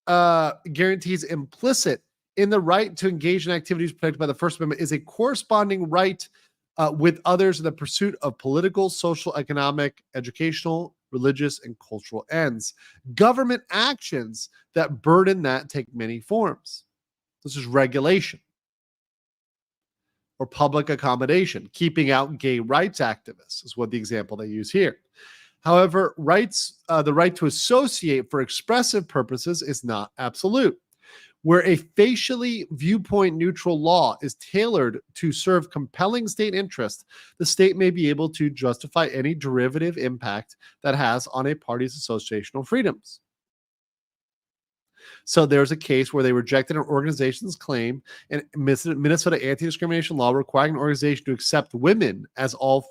guarantees implicit in the right to engage in activities protected by the First Amendment is a corresponding right with others in the pursuit of political, social, economic, educational, religious, and cultural ends. Government actions that burden that take many forms. This is regulation or public accommodation. Keeping out gay rights activists is what the example they use here. However, the right to associate for expressive purposes is not absolute. Where a facially viewpoint neutral law is tailored to serve compelling state interest, the state may be able to justify any derivative impact that has on a party's associational freedoms. So there's a case where they rejected an organization's claim, and Minnesota anti-discrimination law requiring an organization to accept women as all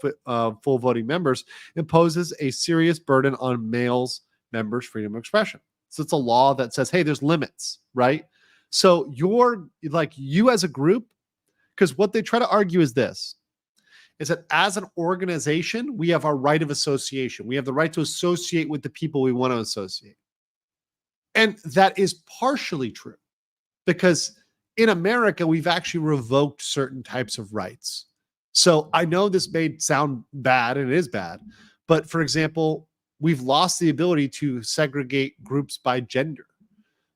full voting members imposes a serious burden on males members' freedom of expression. So it's a law that says, hey, there's limits, right? So you're like, you as a group, because what they try to argue is this, is that as an organization, we have our right of association. We have the right to associate with the people we want to associate. And that is partially true because in America, we've actually revoked certain types of rights. So I know this may sound bad, and it is bad, but for example, we've lost the ability to segregate groups by gender.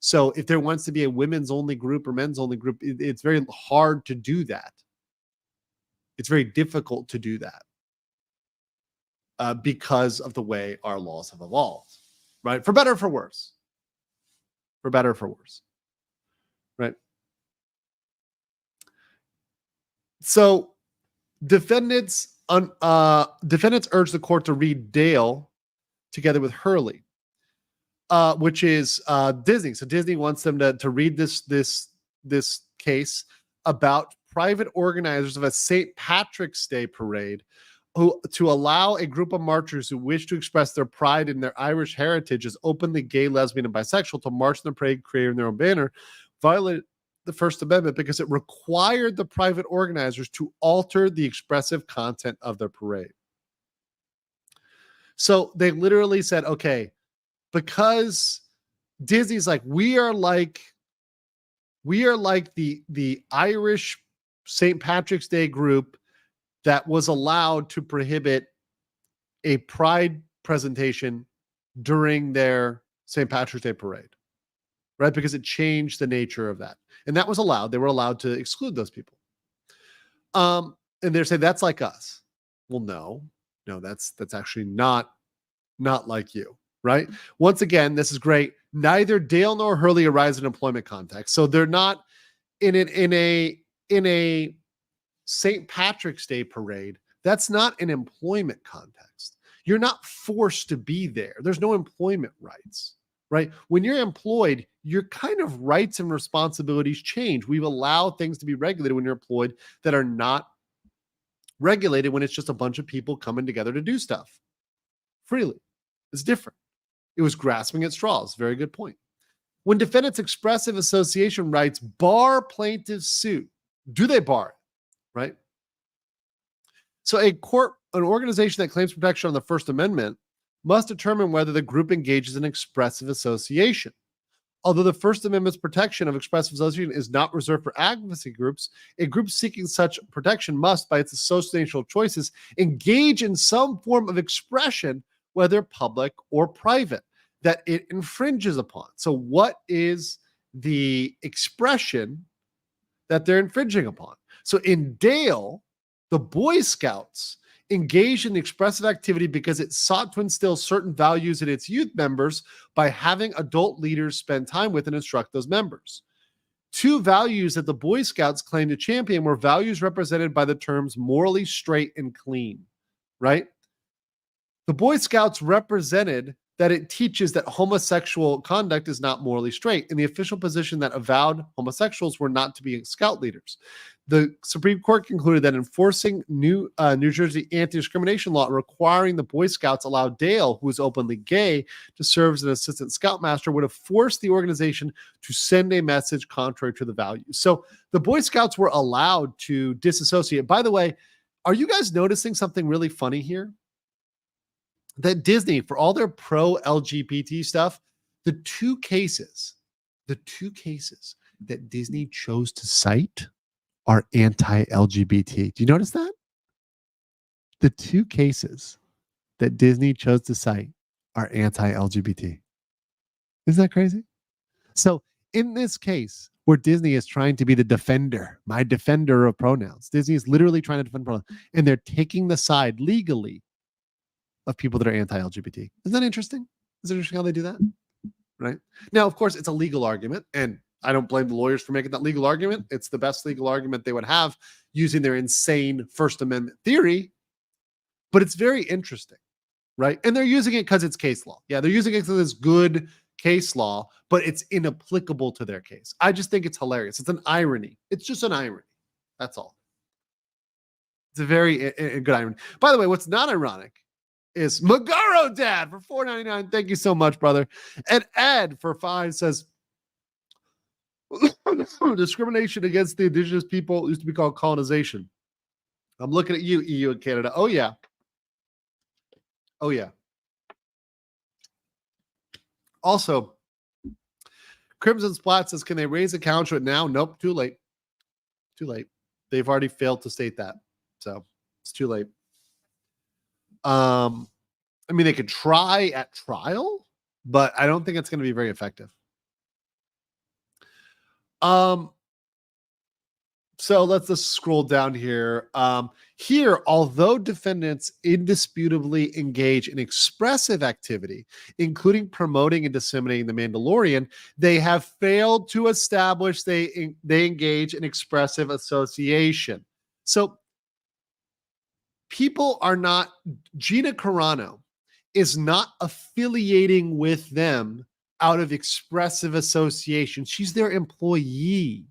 So if there wants to be a women's only group or men's only group, it's very hard to do that. It's very difficult to do that because of the way our laws have evolved, right? For better or for worse. For better or for worse, right? So defendants urge the court to read Dale together with Hurley, which is Disney. So Disney wants them to read this case about private organizers of a St. Patrick's Day parade to allow a group of marchers who wish to express their pride in their Irish heritage as openly gay, lesbian, and bisexual to march in the parade, creating their own banner, violated the First Amendment because it required the private organizers to alter the expressive content of their parade. So they literally said, okay, because Disney's like, we are like the Irish St. Patrick's Day group that was allowed to prohibit a pride presentation during their St. Patrick's Day parade, right? Because it changed the nature of that. And that was allowed. They were allowed to exclude those people. And they're saying that's like us. Well, no, that's actually not like you, right? Once again, this is great. Neither Dale nor Hurley arise in employment context. So they're not in a St. Patrick's Day parade. That's not an employment context. You're not forced to be there. There's no employment rights, right? When you're employed, your kind of rights and responsibilities change. We've allowed things to be regulated when you're employed that are not regulated when it's just a bunch of people coming together to do stuff freely. It's different. It was grasping at straws. Very good point. When defendants' expressive association rights bar plaintiff's suit, do they bar it? Right? So an organization that claims protection on the First Amendment must determine whether the group engages in expressive association. Although the First Amendment's protection of expressive association is not reserved for advocacy groups, a group seeking such protection must, by its associational choices, engage in some form of expression, whether public or private, that it infringes upon. So what is the expression that they're infringing upon? So in Dale, the Boy Scouts engaged in expressive activity because it sought to instill certain values in its youth members by having adult leaders spend time with and instruct those members. Two values that the Boy Scouts claimed to champion were values represented by the terms morally straight and clean, right? The Boy Scouts represented that it teaches that homosexual conduct is not morally straight, in the official position that avowed homosexuals were not to be scout leaders. The Supreme Court concluded that enforcing New Jersey anti-discrimination law requiring the Boy Scouts allow Dale, who is openly gay, to serve as an assistant scoutmaster would have forced the organization to send a message contrary to the values. So the Boy Scouts were allowed to disassociate. By the way, are you guys noticing something really funny here? That Disney, for all their pro-LGBT stuff, the two cases that Disney chose to cite are anti-LGBT. Do you notice that? The two cases that Disney chose to cite are anti-LGBT. Isn't that crazy? So in this case, where Disney is trying to be the defender, my defender of pronouns, Disney is literally trying to defend pronouns, and they're taking the side legally of people that are anti-LGBT. Isn't that interesting? Is it interesting how they do that? Right? Now, of course, it's a legal argument, and I don't blame the lawyers for making that legal argument. It's the best legal argument they would have using their insane First Amendment theory, but it's very interesting, right? And they're using it because it's case law. Yeah, they're using it because it's good case law, but it's inapplicable to their case. I just think it's hilarious. It's an irony. It's just an irony. That's all. It's a very good irony. By the way, what's not ironic is Magaro Dad for $4.99. Thank you so much, brother. And Ed for $5 says, discrimination against the indigenous people used to be called colonization. I'm looking at you, EU and Canada. Oh, yeah. Oh, yeah. Also, Crimson Splat says, can they raise a counter now? Nope, too late. Too late. They've already failed to state that. So it's too late. I mean, they could try at trial, but I don't think it's going to be very effective. So let's just scroll down here. Here, although defendants indisputably engage in expressive activity, including promoting and disseminating the Mandalorian, they have failed to establish they engage in expressive association. So people are not, Gina Carano is not affiliating with them out of expressive association. She's their employee.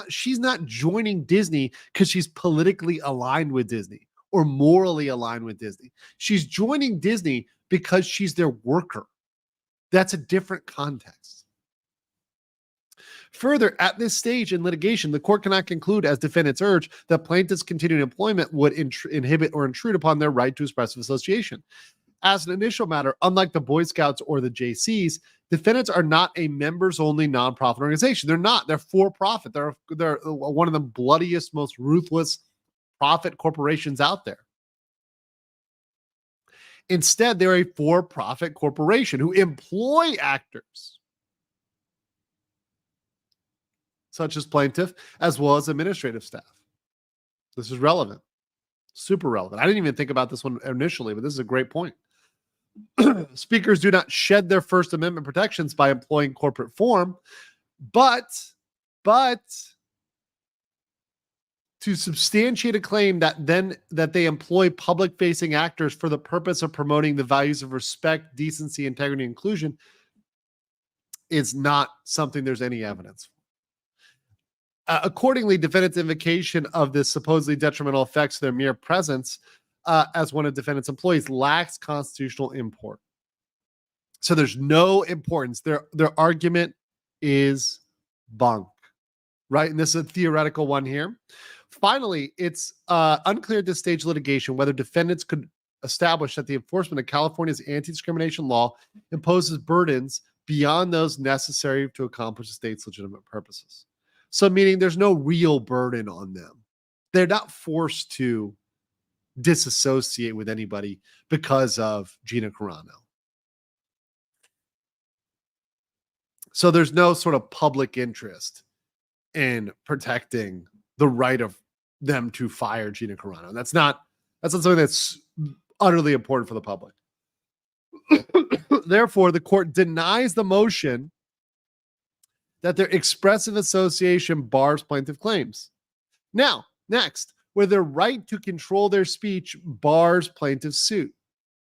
She's not joining Disney because she's politically aligned with Disney or morally aligned with Disney. She's joining Disney because she's their worker. That's a different context. Further, at this stage in litigation, the court cannot conclude, as defendants urge, that plaintiffs' continued employment would inhibit or intrude upon their right to expressive association. As an initial matter, unlike the Boy Scouts or the JCs, defendants are not a members-only nonprofit organization. They're not. They're for-profit. They're one of the bloodiest, most ruthless profit corporations out there. Instead, they're a for-profit corporation who employ actors, such as plaintiff, as well as administrative staff. This is relevant. Super relevant. I didn't even think about this one initially, but this is a great point. Speakers do not shed their First Amendment protections by employing corporate form, but to substantiate a claim that they employ public-facing actors for the purpose of promoting the values of respect, decency, integrity, and inclusion is not something there's any evidence for. Accordingly, defendants' invocation of the supposedly detrimental effects of their mere presence as one of defendants' employees lacks constitutional import. So there's no importance. Their argument is bunk, right? And this is a theoretical one here. Finally, it's unclear at this stage of litigation whether defendants could establish that the enforcement of California's anti-discrimination law imposes burdens beyond those necessary to accomplish the state's legitimate purposes. So meaning there's no real burden on them. They're not forced to disassociate with anybody because of Gina Carano. So there's no sort of public interest in protecting the right of them to fire Gina Carano. That's not something that's utterly important for the public. Therefore, the court denies the motion that their expressive association bars plaintiff claims. Now, next, where their right to control their speech bars plaintiff's suit.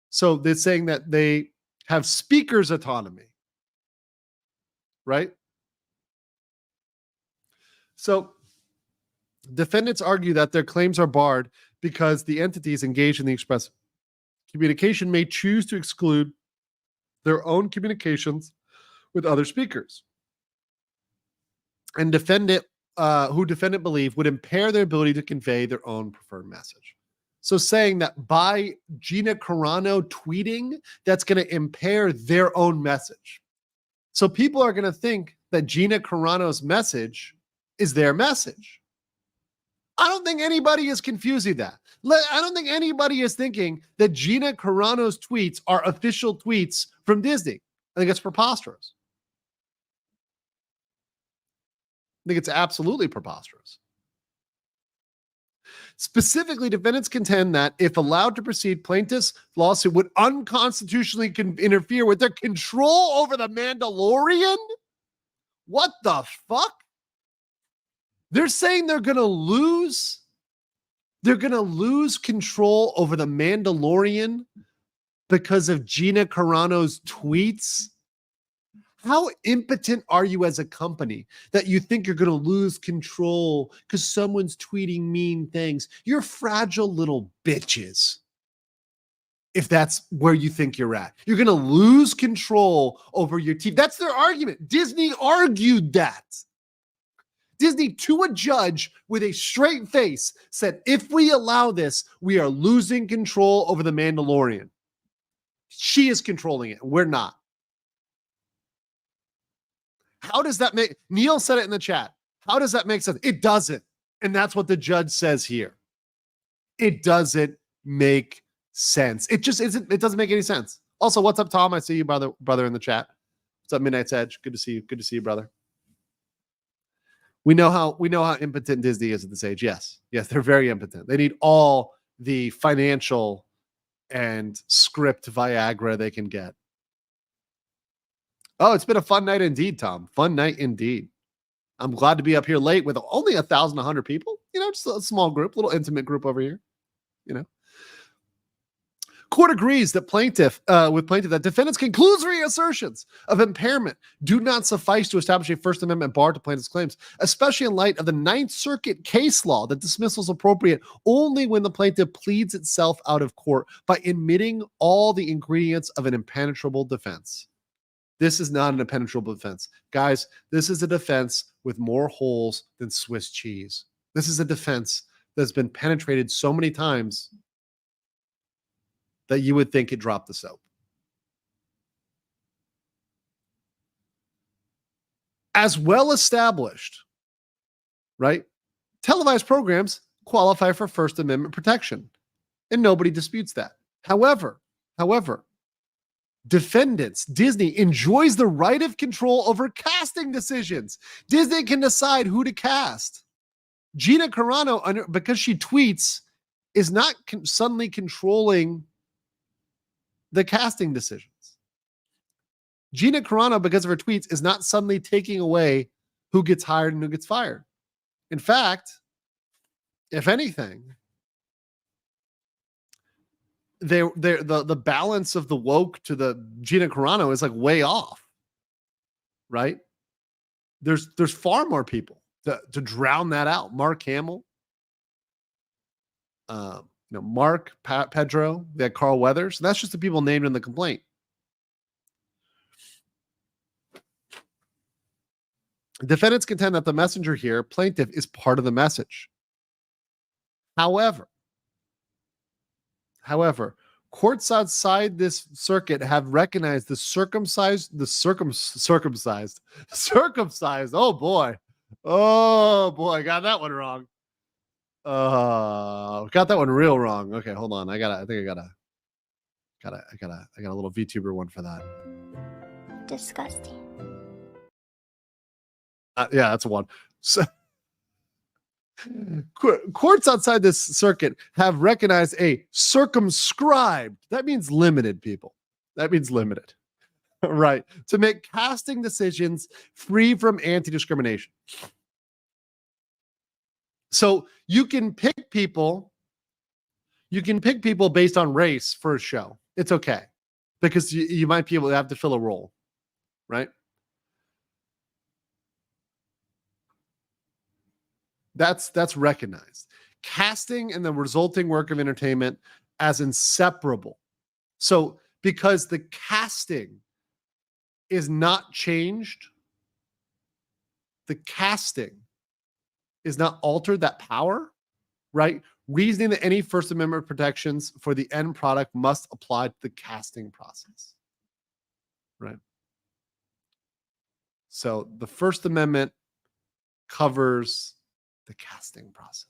So they're saying that they have speaker's autonomy, right? So defendants argue that their claims are barred because the entities engaged in the expressive communication may choose to exclude their own communications with other speakers. And defendant believe would impair their ability to convey their own preferred message. So saying that by Gina Carano tweeting, that's going to impair their own message. So people are going to think that Gina Carano's message is their message. I don't think anybody is confusing that. I don't think anybody is thinking that Gina Carano's tweets are official tweets from Disney. I think it's preposterous. I think it's absolutely preposterous. Specifically, defendants contend that if allowed to proceed, plaintiffs' lawsuit would unconstitutionally interfere with their control over the Mandalorian. What the fuck? They're saying they're going to lose. They're going to lose control over the Mandalorian because of Gina Carano's tweets How impotent are you as a company that you think you're going to lose control because someone's tweeting mean things? You're fragile little bitches. If that's where you think you're at, you're going to lose control over your team. That's their argument. Disney argued that. Disney, to a judge with a straight face, said, if we allow this, we are losing control over the Mandalorian. She is controlling it. We're not. How does that make, Neil said it in the chat. How does that make sense? It doesn't. And that's what the judge says here. It doesn't make sense. It just isn't. It doesn't make any sense. Also, what's up, Tom? I see you, brother in the chat. What's up, Midnight's Edge? Good to see you. Good to see you, brother. We know how impotent Disney is at this age. Yes, they're very impotent. They need all the financial and script Viagra they can get. Oh, it's been a fun night indeed, Tom. Fun night indeed. I'm glad to be up here late with only 1,100 people. Just a small group, little intimate group over here. Court agrees that plaintiff that defendants' conclusory assertions of impairment do not suffice to establish a First Amendment bar to plaintiff's claims, especially in light of the Ninth Circuit case law that dismissal is appropriate only when the plaintiff pleads itself out of court by admitting all the ingredients of an impenetrable defense. This is not an impenetrable defense. Guys, this is a defense with more holes than Swiss cheese. This is a defense that's been penetrated so many times that you would think it dropped the soap. As well established, right? Televised programs qualify for First Amendment protection, and nobody disputes that. However, defendants, Disney enjoys the right of control over casting decisions. Disney can decide who to cast. Gina Carano, because she tweets, is not suddenly controlling the casting decisions. Gina Carano, because of her tweets, is not suddenly taking away who gets hired and who gets fired. In fact, if anything, the balance of the woke to the Gina Carano is like way off, right? There's far more people to drown that out. Mark Hamill, Mark, Pedro, they had Carl Weathers. And that's just the people named in the complaint. Defendants contend that the messenger here, plaintiff, is part of the message. However, courts outside this circuit have recognized the circumcised. Oh boy, got that one wrong. Got that one real wrong. Okay, hold on. I got a little VTuber one for that. Disgusting. Yeah, that's one. So, courts outside this circuit have recognized a circumscribed. That means limited, people. That means limited, right? To make casting decisions free from anti-discrimination. So you can pick people based on race for a show. It's okay because you might be able to have to fill a role, right? That's recognized. Casting and the resulting work of entertainment as inseparable. So because the casting is not changed, the casting is not altered, that power, right? Reasoning that any First Amendment protections for the end product must apply to the casting process, right? So the First Amendment covers the casting process.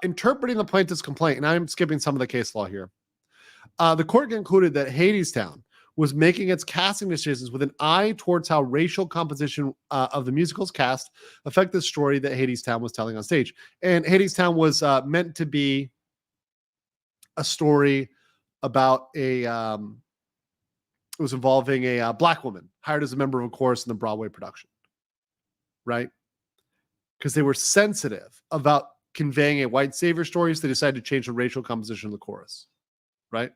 Interpreting the plaintiff's complaint, and I'm skipping some of the case law here. The court concluded that Hadestown was making its casting decisions with an eye towards how racial composition of the musical's cast affect the story that Hadestown was telling on stage. And Hadestown was meant to be a story about it was involving a black woman hired as a member of a chorus in the Broadway production, right? Because they were sensitive about conveying a white savior story, so they decided to change the racial composition of the chorus, right?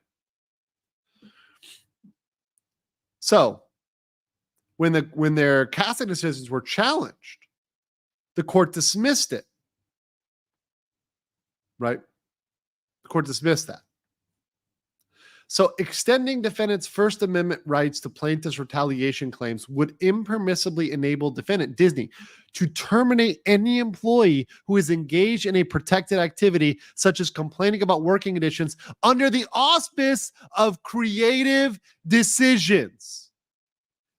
So when their casting decisions were challenged, the court dismissed it. Right? The court dismissed that. So extending defendants' First Amendment rights to plaintiffs' retaliation claims would impermissibly enable defendant Disney to terminate any employee who is engaged in a protected activity, such as complaining about working conditions, under the auspice of creative decisions.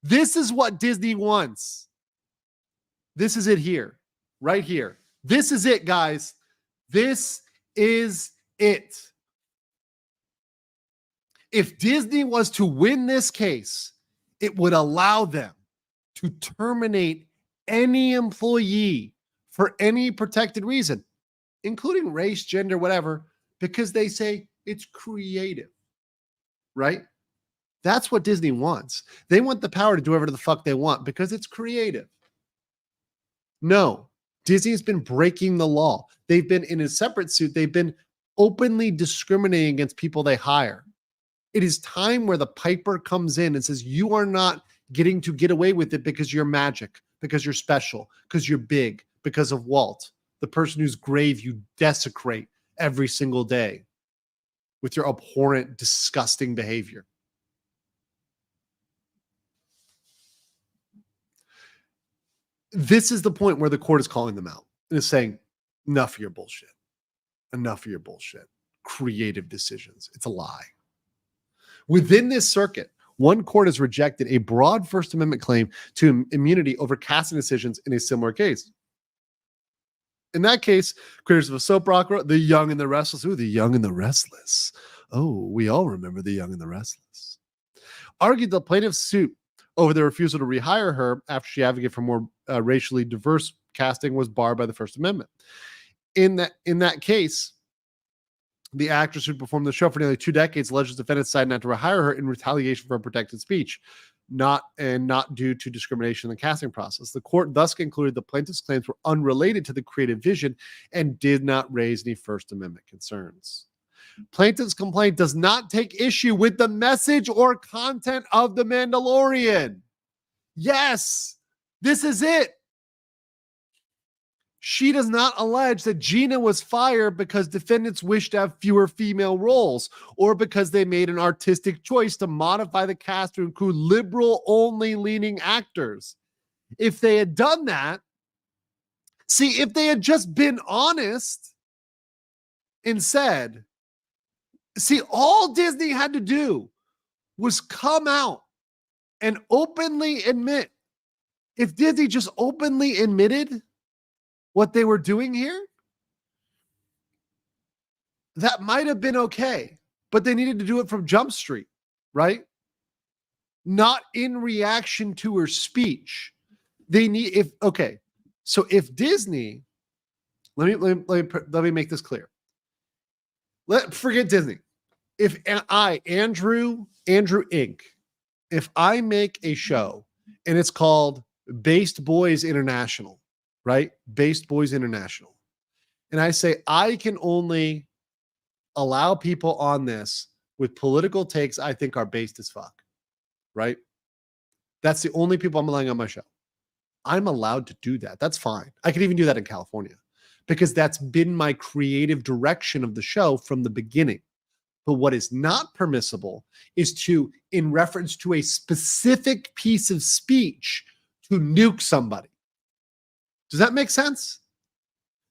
This is what Disney wants. This is it here, right here. This is it, guys. This is it. If Disney was to win this case, it would allow them to terminate any employee for any protected reason, including race, gender, whatever, because they say it's creative, right? That's what Disney wants. They want the power to do whatever the fuck they want because it's creative. No, Disney's been breaking the law. They've been in a separate suit. They've been openly discriminating against people they hire. It is time where the piper comes in and says, you are not getting to get away with it because you're magic, because you're special, because you're big, because of Walt, the person whose grave you desecrate every single day with your abhorrent, disgusting behavior. This is the point where the court is calling them out and is saying, enough of your bullshit. Enough of your bullshit. Creative decisions. It's a lie. Within this circuit, one court has rejected a broad First Amendment claim to immunity over casting decisions in a similar case. In that case, creators of a soap opera, The Young and the Restless. Ooh, The Young and the Restless. Oh, we all remember The Young and the Restless. Argued the plaintiff's suit over the refusal to rehire her after she advocated for more racially diverse casting was barred by the First Amendment. In that case, the actress who performed the show for nearly 2 decades alleges defendants decided not to rehire her in retaliation for protected speech, not due to discrimination in the casting process. The court thus concluded the plaintiff's claims were unrelated to the creative vision and did not raise any First Amendment concerns. Plaintiff's complaint does not take issue with the message or content of The Mandalorian. Yes, this is it. She does not allege that Gina was fired because defendants wished to have fewer female roles or because they made an artistic choice to modify the cast to include liberal-only leaning actors. If they had done that, if they had just been honest and said, all Disney had to do was come out and openly admit. If Disney just openly admitted what they were doing here, that might have been okay, but they needed to do it from Jump Street, right? Not in reaction to her speech. So if Disney, let me make this clear. Forget Disney. If Andrew Inc., if I make a show and it's called Based Boys International, right? Based Boys International. And I say, I can only allow people on this with political takes I think are based as fuck, right? That's the only people I'm allowing on my show. I'm allowed to do that. That's fine. I could even do that in California because that's been my creative direction of the show from the beginning. But what is not permissible is to, in reference to a specific piece of speech, to nuke somebody. Does that make sense?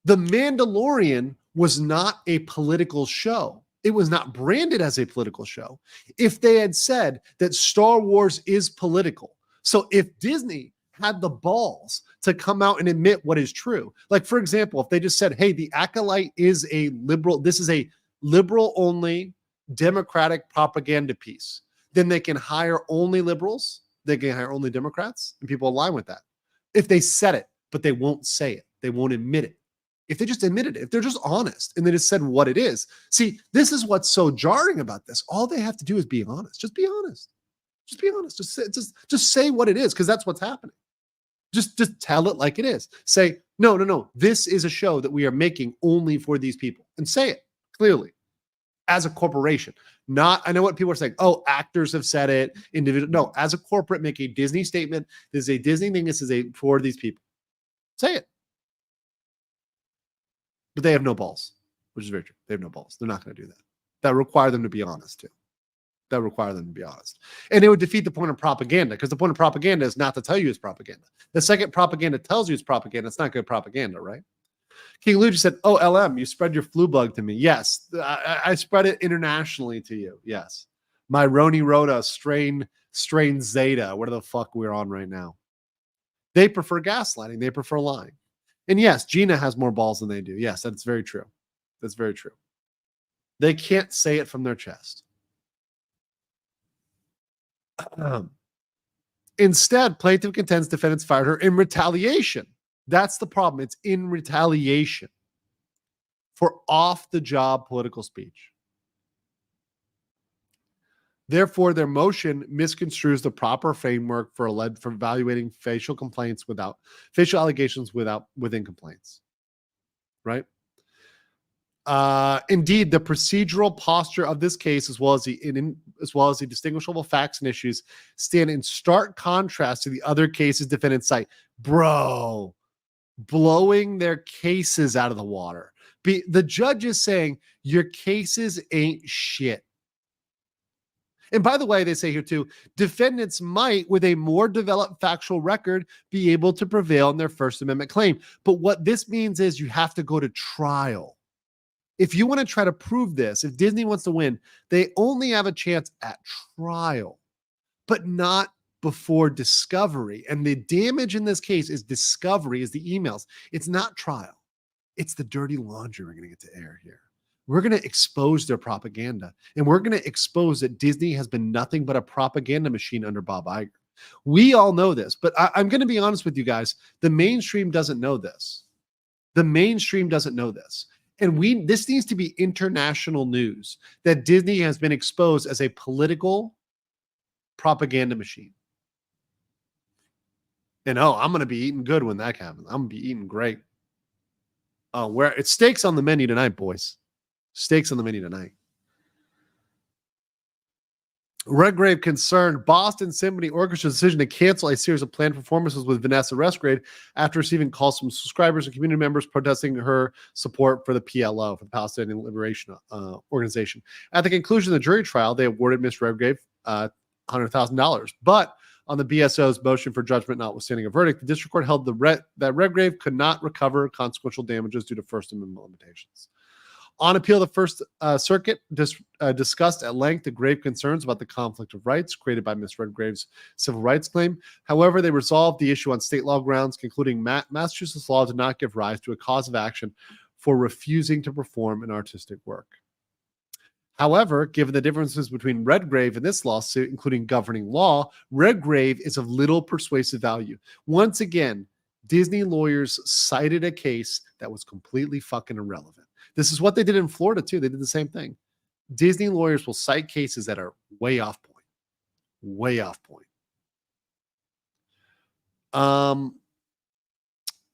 The Mandalorian was not a political show. It was not branded as a political show. If they had said that Star Wars is political, so if Disney had the balls to come out and admit what is true, like for example, if they just said, hey, The Acolyte is a liberal, this is a liberal-only Democratic propaganda piece, then they can hire only liberals, they can hire only Democrats, and people align with that. If they said it, but they won't say it. They won't admit it. If they just admitted it, if they're just honest and they just said what it is. See, this is what's so jarring about this. All they have to do is be honest. Just be honest. Just be honest. Just say what it is, because that's what's happening. Just tell it like it is. Say, no. This is a show that we are making only for these people. And say it clearly. as a corporation. Not, I know what people are saying. Oh, actors have said it. Individual, no, as a corporate, make a Disney statement. This is a Disney thing. This is for these people. Say it. But they have no balls, which is very true. They have no balls. They're not going to do that. That require them to be honest too. That require them to be honest. And it would defeat the point of propaganda, because the point of propaganda is not to tell you it's propaganda. The second propaganda tells you it's propaganda, it's not good propaganda, right? King Luigi said, oh, LM, you spread your flu bug to me. Yes, I spread it internationally to you. Yes. My Roni Rhoda strain Zeta, whatever the fuck we're on right now. They prefer gaslighting. They prefer lying. And yes, Gina has more balls than they do. Yes, that's very true. That's very true. They can't say it from their chest. Instead, plaintiff contends defendants fired her in retaliation. That's the problem. It's in retaliation for off-the-job political speech. Therefore, their motion misconstrues the proper framework for evaluating facial allegations within complaints. Right? Indeed, the procedural posture of this case, as well as the distinguishable facts and issues, stand in stark contrast to the other cases defendants cite. Bro, blowing their cases out of the water. The judge is saying your cases ain't shit. And by the way, they say here too, defendants might, with a more developed factual record, be able to prevail in their First Amendment claim. But what this means is you have to go to trial. If you want to try to prove this, if Disney wants to win, they only have a chance at trial, but not before discovery. And the damage in this case is discovery, is the emails. It's not trial. It's the dirty laundry we're going to get to air here. We're going to expose their propaganda, and we're going to expose that Disney has been nothing but a propaganda machine under Bob Iger. We all know this, but I'm going to be honest with you guys. The mainstream doesn't know this. The mainstream doesn't know this. And this needs to be international news that Disney has been exposed as a political propaganda machine. And I'm going to be eating good when that happens. I'm going to be eating great. Where it's steaks on the menu tonight, boys. Steaks on the menu tonight. Redgrave concerned Boston Symphony Orchestra's decision to cancel a series of planned performances with Vanessa Redgrave after receiving calls from subscribers and community members protesting her support for the PLO, for the Palestinian Liberation Organization. At the conclusion of the jury trial, they awarded Ms. Redgrave $100,000. But on the BSO's motion for judgment notwithstanding a verdict, the district court held that Redgrave could not recover consequential damages due to First Amendment limitations. On appeal, the First Circuit discussed at length the grave concerns about the conflict of rights created by Ms. Redgrave's civil rights claim. However, they resolved the issue on state law grounds, concluding Massachusetts law did not give rise to a cause of action for refusing to perform an artistic work. However, given the differences between Redgrave and this lawsuit, including governing law, Redgrave is of little persuasive value. Once again, Disney lawyers cited a case that was completely fucking irrelevant. This is what they did in Florida, too. They did the same thing. Disney lawyers will cite cases that are way off point. Way off point.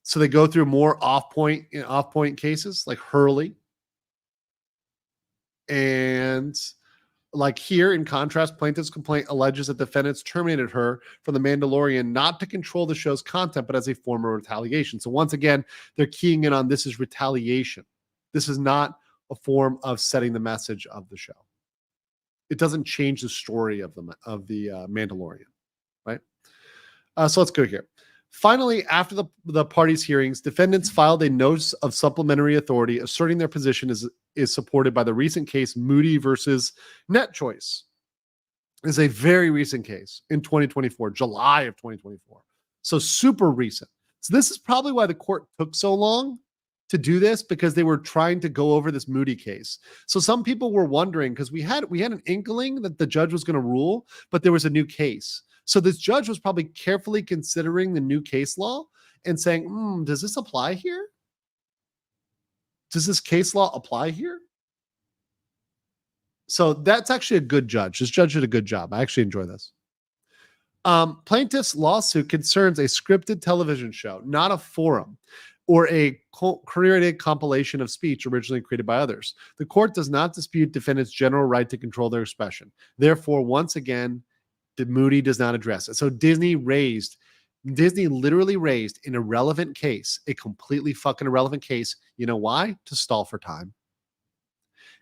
So they go through more off-point cases, like Hurley. And like here, in contrast, plaintiff's complaint alleges that defendants terminated her from The Mandalorian not to control the show's content, but as a form of retaliation. So once again, they're keying in on this is retaliation. This is not a form of setting the message of the show. It doesn't change the story of the Mandalorian, right? So let's go here. Finally, after the parties' hearings, defendants filed a notice of supplementary authority asserting their position is supported by the recent case Moody versus NetChoice. It's a very recent case in 2024, July of 2024. So super recent. So this is probably why the court took so long to do this, because they were trying to go over this Moody case. So some people were wondering, because we had an inkling that the judge was going to rule, but there was a new case. So this judge was probably carefully considering the new case law and saying, does this apply here? Does this case law apply here? So that's actually a good judge. This judge did a good job. I actually enjoy this. Plaintiff's lawsuit concerns a scripted television show, not a forum. or a curated compilation of speech originally created by others. The court does not dispute defendants' general right to control their expression. Therefore, once again, the Moody does not address it. So Disney literally raised an irrelevant case, a completely fucking irrelevant case. You know why? To stall for time.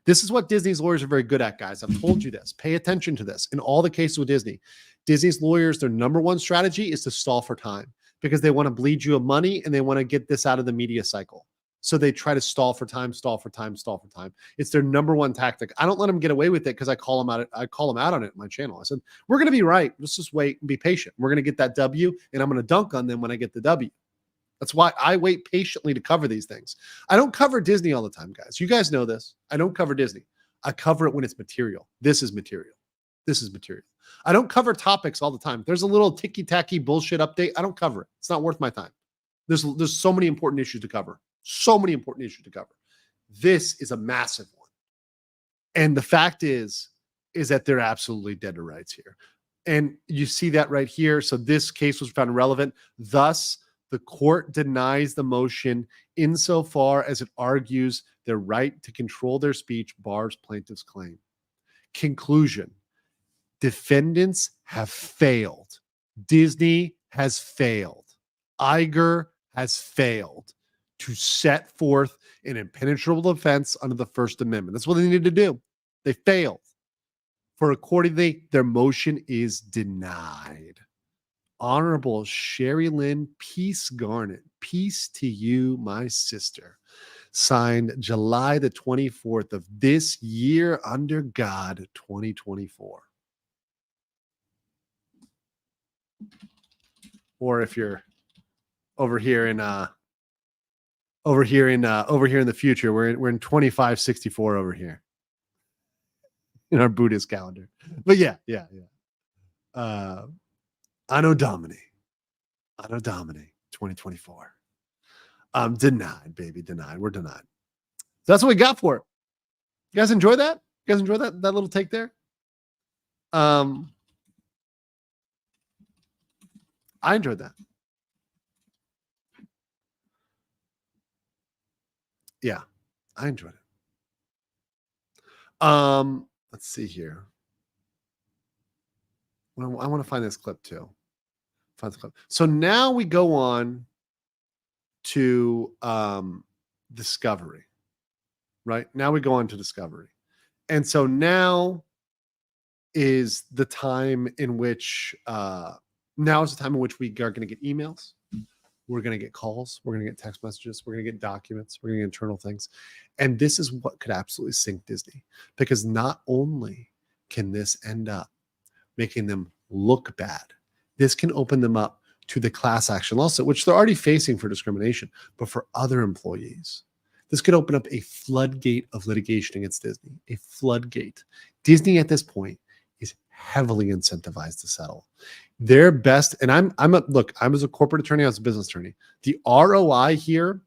This is what Disney's lawyers are very good at, guys. I've told you this. Pay attention to this. In all the cases with Disney, Disney's lawyers, their number one strategy is to stall for time because they want to bleed you of money and they want to get this out of the media cycle. So they try to stall for time. It's their number one tactic. I don't let them get away with it because I call them out. I call them out on it in my channel. I said, we're going to be right. Let's just wait and be patient. We're going to get that W and I'm going to dunk on them when I get the W. That's why I wait patiently to cover these things. I don't cover Disney all the time, guys. You guys know this. I don't cover Disney. I cover it when it's material. This is material. I don't cover topics all the time. There's a little ticky-tacky bullshit update. I don't cover it. It's not worth my time. There's so many important issues to cover. This is a massive one. And the fact is that they're absolutely dead to rights here. And you see that right here. So this case was found irrelevant. Thus, the court denies the motion insofar as it argues their right to control their speech bars plaintiff's claim. Conclusion. Defendants have failed. Disney has failed. Iger has failed to set forth an impenetrable defense under the First Amendment. That's what they needed to do. They failed. For accordingly, their motion is denied. Honorable Sherry Lynn Peace Garnet. Peace to you, my sister. Signed July the 24th of this year under God, 2024. Or if you're over here in the future, we're in 2564 over here in our Buddhist calendar. But yeah. Anno Domini 2024. Denied, baby, denied. We're denied. So that's what we got for it. You guys enjoy that? You guys enjoy that little take there? I enjoyed that. Yeah, I enjoyed it. Let's see here. I want to find this clip too. So now we go on to discovery, right? Now we go on to discovery. And so now is the time in which we are going to get emails. We're going to get calls. We're going to get text messages. We're going to get documents. We're going to get internal things. And this is what could absolutely sink Disney, because not only can this end up making them look bad, this can open them up to the class action lawsuit, which they're already facing for discrimination, but for other employees. This could open up a floodgate of litigation against Disney, a floodgate. Disney at this point is heavily incentivized to settle. Their best, and I'm as a corporate attorney, I was a business attorney. The ROI here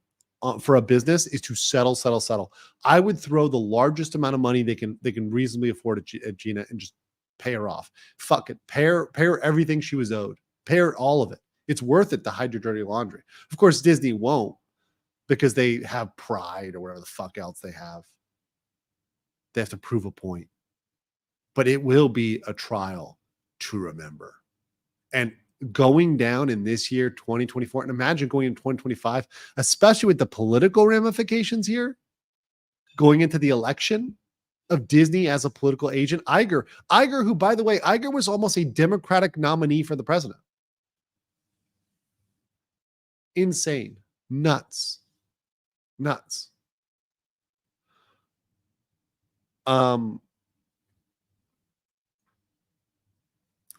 for a business is to settle. I would throw the largest amount of money they can reasonably afford at Gina and just pay her off. Fuck it. Pay her everything she was owed. Pay her all of it. It's worth it to hide your dirty laundry. Of course, Disney won't, because they have pride or whatever the fuck else they have. They have to prove a point. But it will be a trial to remember. And going down in this year, 2024, and imagine going in 2025, especially with the political ramifications here, going into the election of Disney as a political agent. Iger, who, by the way, Iger was almost a Democratic nominee for the president. Insane. Nuts.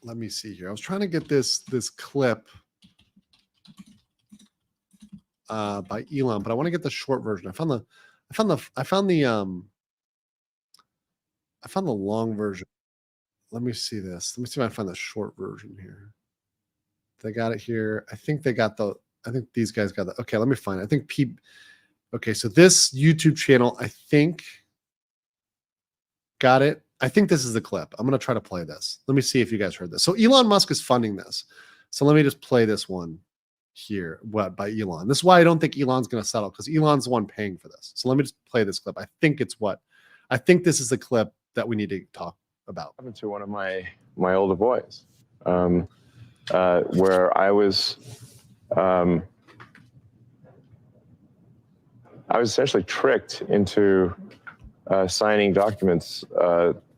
Let me see here. I was trying to get this clip by Elon, but I want to get the short version. I found the long version. Let me see this. Let me see if I find the short version here. They got it here. I think these guys got the. Okay, let me find it. Okay, so this YouTube channel, I think, got it. I think this is the clip. I'm going to try to play this. Let me see if you guys heard this. So Elon Musk is funding this. So let me just play this one here by Elon. This is why I don't think Elon's going to settle, because Elon's the one paying for this. So let me just play this clip. I think this is the clip that we need to talk about. Happened to one of my older boys, where I was essentially tricked into signing documents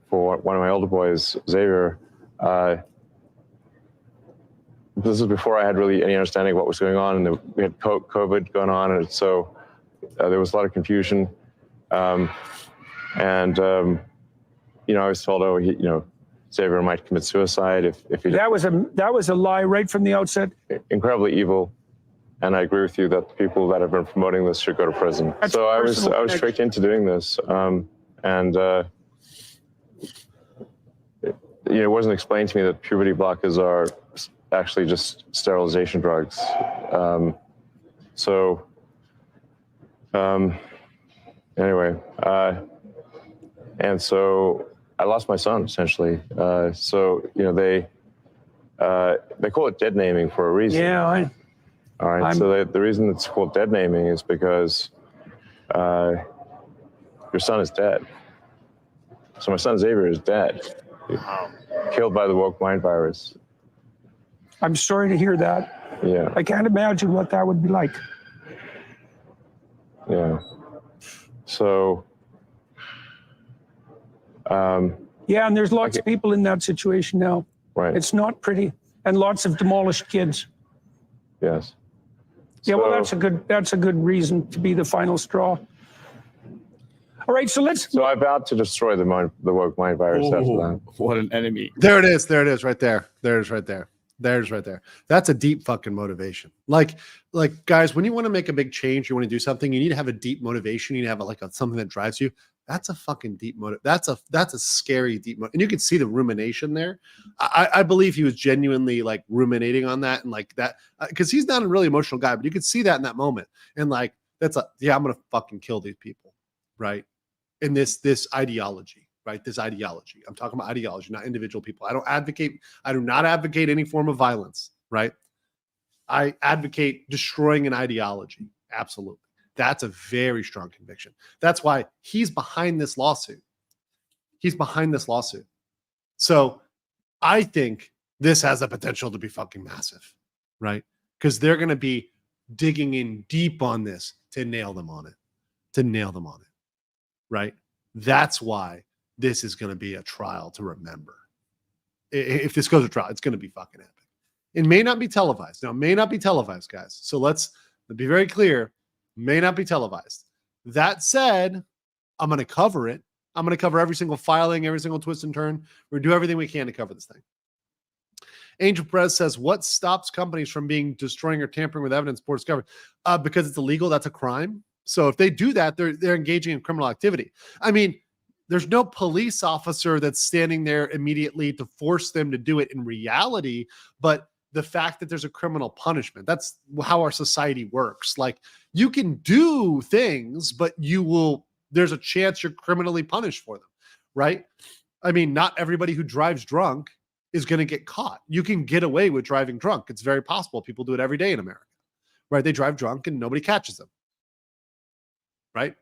for one of my older boys, Xavier. This is before I had really any understanding of what was going on, and we had COVID going on, and so there was a lot of confusion. I was told, Xavier might commit suicide if he. That was a lie right from the outset. Incredibly evil, and I agree with you that the people that have been promoting this should go to prison. That's so I was tricked into doing this, it wasn't explained to me that puberty blockers are actually just sterilization drugs. Anyway, and so I lost my son essentially. They call it dead naming for a reason. Yeah. All right. So the reason it's called dead naming is because your son is dead. So my son Xavier is dead, killed by the woke mind virus. I'm sorry to hear that. Yeah. I can't imagine what that would be like. Yeah. So. Yeah, and there's lots of people in that situation now. Right. It's not pretty, and lots of demolished kids. Yes. Yeah, well, that's a good reason to be the final straw. All right, so let's. So I vowed to destroy the woke mind virus after that. What an enemy. There it is. There it is right there. There's right there. There's right there. That's a deep fucking motivation. Like guys, when you want to make a big change, you want to do something, you need to have a deep motivation. You need to have something that drives you. That's a fucking deep motive. That's a scary deep motive. And you can see the rumination there. I believe he was genuinely ruminating on that and that, because he's not a really emotional guy, but you could see that in that moment. And I'm going to fucking kill these people. Right. And this ideology. Right. This ideology. I'm talking about ideology, not individual people. I do not advocate any form of violence. Right. I advocate destroying an ideology. Absolutely. That's a very strong conviction. That's why he's behind this lawsuit. So I think this has the potential to be fucking massive. Right. Because they're going to be digging in deep on this to nail them on it. Right. That's why this is going to be a trial to remember. If this goes to trial, it's going to be fucking epic. It may not be televised. Now, it may not be televised, guys. So let's be very clear. May not be televised. That said, I'm going to cover it. I'm going to cover every single filing, every single twist and turn. We're going to do everything we can to cover this thing. Angel Perez says, what stops companies from destroying or tampering with evidence before discovery? Because it's illegal. That's a crime. So if they do that, they're engaging in criminal activity. I mean, there's no police officer that's standing there immediately to force them to do it in reality, but the fact that there's a criminal punishment, that's how our society works. You can do things, but there's a chance you're criminally punished for them, right? I mean, not everybody who drives drunk is going to get caught. You can get away with driving drunk. It's very possible. People do it every day in America, right? They drive drunk and nobody catches them, right?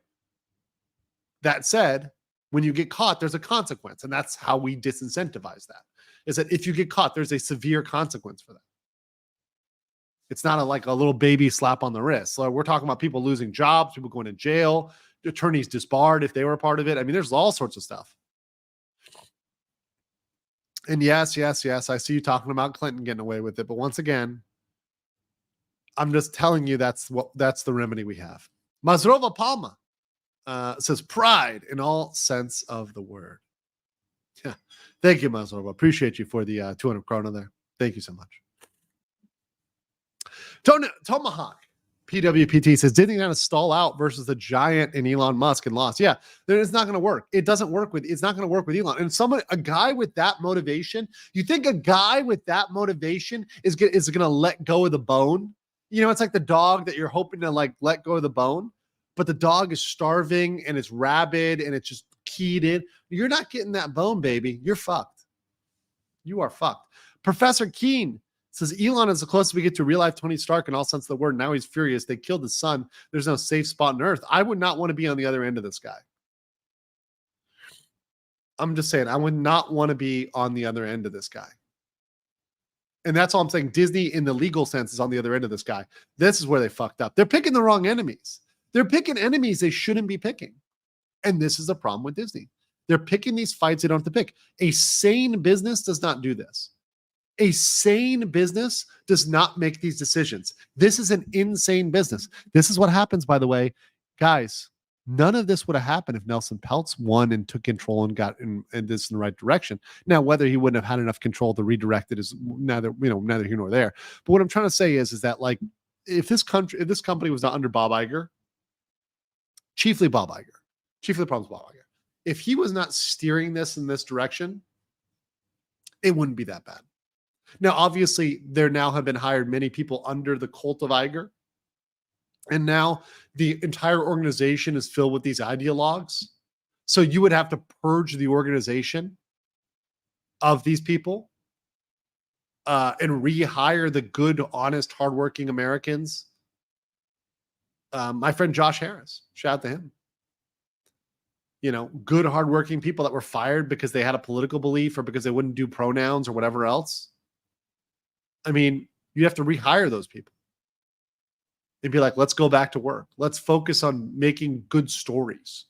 That said, when you get caught, there's a consequence. And that's how we disincentivize that, is that if you get caught, there's a severe consequence for that. It's not a little baby slap on the wrist. So we're talking about people losing jobs, people going to jail, attorneys disbarred if they were a part of it. I mean, there's all sorts of stuff. And yes, I see you talking about Clinton getting away with it. But once again, I'm just telling you that's the remedy we have. Mazrova Palma says pride in all sense of the word. Yeah. Thank you, Mazrova. Appreciate you for the 200 krona there. Thank you so much. Tomahawk PWPT says, didn't he kind of stall out versus the giant and Elon Musk and lost? Yeah, it's not going to work. It's not going to work with Elon. And a guy with that motivation, you think a guy with that motivation is going to let go of the bone? It's like the dog that you're hoping to let go of the bone, but the dog is starving and it's rabid and it's just keyed in. You're not getting that bone, baby. You're fucked. You are fucked. Professor Keen says Elon is the closest we get to real life Tony Stark in all sense of the word. Now he's furious. They killed his son. There's no safe spot on earth. I would not want to be on the other end of this guy. I'm just saying, I would not want to be on the other end of this guy. And that's all I'm saying. Disney, in the legal sense, is on the other end of this guy. This is where they fucked up. They're picking the wrong enemies. They're picking enemies they shouldn't be picking. And this is the problem with Disney. They're picking these fights they don't have to pick. A sane business does not do this. A sane business does not make these decisions. This is an insane business. This is what happens, by the way. Guys, none of this would have happened if Nelson Peltz won and took control and got in this in the right direction. Now, whether he wouldn't have had enough control to redirect it is neither here nor there. But what I'm trying to say is that, like, if this company was not under Bob Iger, chiefly the problem is Bob Iger. If he was not steering this in this direction, it wouldn't be that bad. Now, obviously, there now have been hired many people under the cult of Iger. And now the entire organization is filled with these ideologues. So you would have to purge the organization of these people and rehire the good, honest, hardworking Americans. My friend Josh Harris, shout out to him. You know, good, hardworking people that were fired because they had a political belief or because they wouldn't do pronouns or whatever else. I mean, you have to rehire those people. They'd be like, let's go back to work. Let's focus on making good stories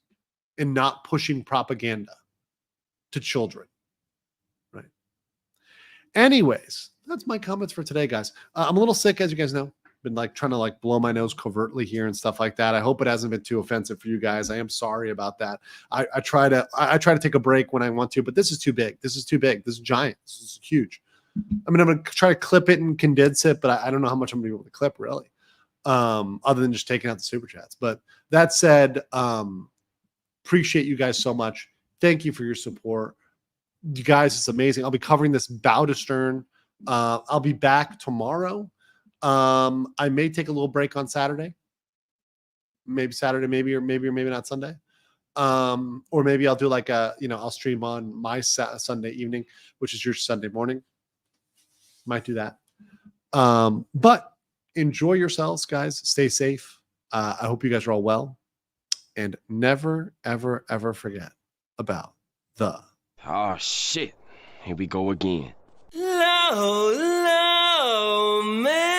and not pushing propaganda to children. Right. Anyways, that's my comments for today, guys. I'm a little sick, as you guys know. Been like trying to like blow my nose covertly here and stuff like that. I hope it hasn't been too offensive for you guys. I am sorry about that. I try to take a break when I want to, but this is too big. This is too big. This is giant. This is huge. I mean, I'm going to try to clip it and condense it, but I don't know how much I'm going to be able to clip, really, other than just taking out the super chats. But that said, appreciate you guys so much. Thank you for your support. You guys, it's amazing. I'll be covering this bow to stern. I'll be back tomorrow. I may take a little break on Saturday. Maybe Saturday, maybe not Sunday. Or maybe I'll do like I'll stream on my Sunday evening, which is your Sunday morning. Might do that. But enjoy yourselves, guys. Stay safe. I hope you guys are all well. And never, ever, ever forget about the... Oh, shit. Here we go again. Low, low, man.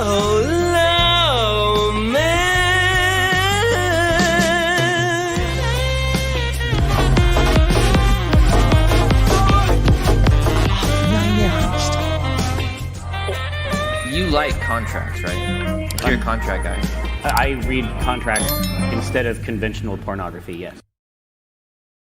Low, low, You like contracts, right? You're a contract guy. I read contracts instead of conventional pornography, yes.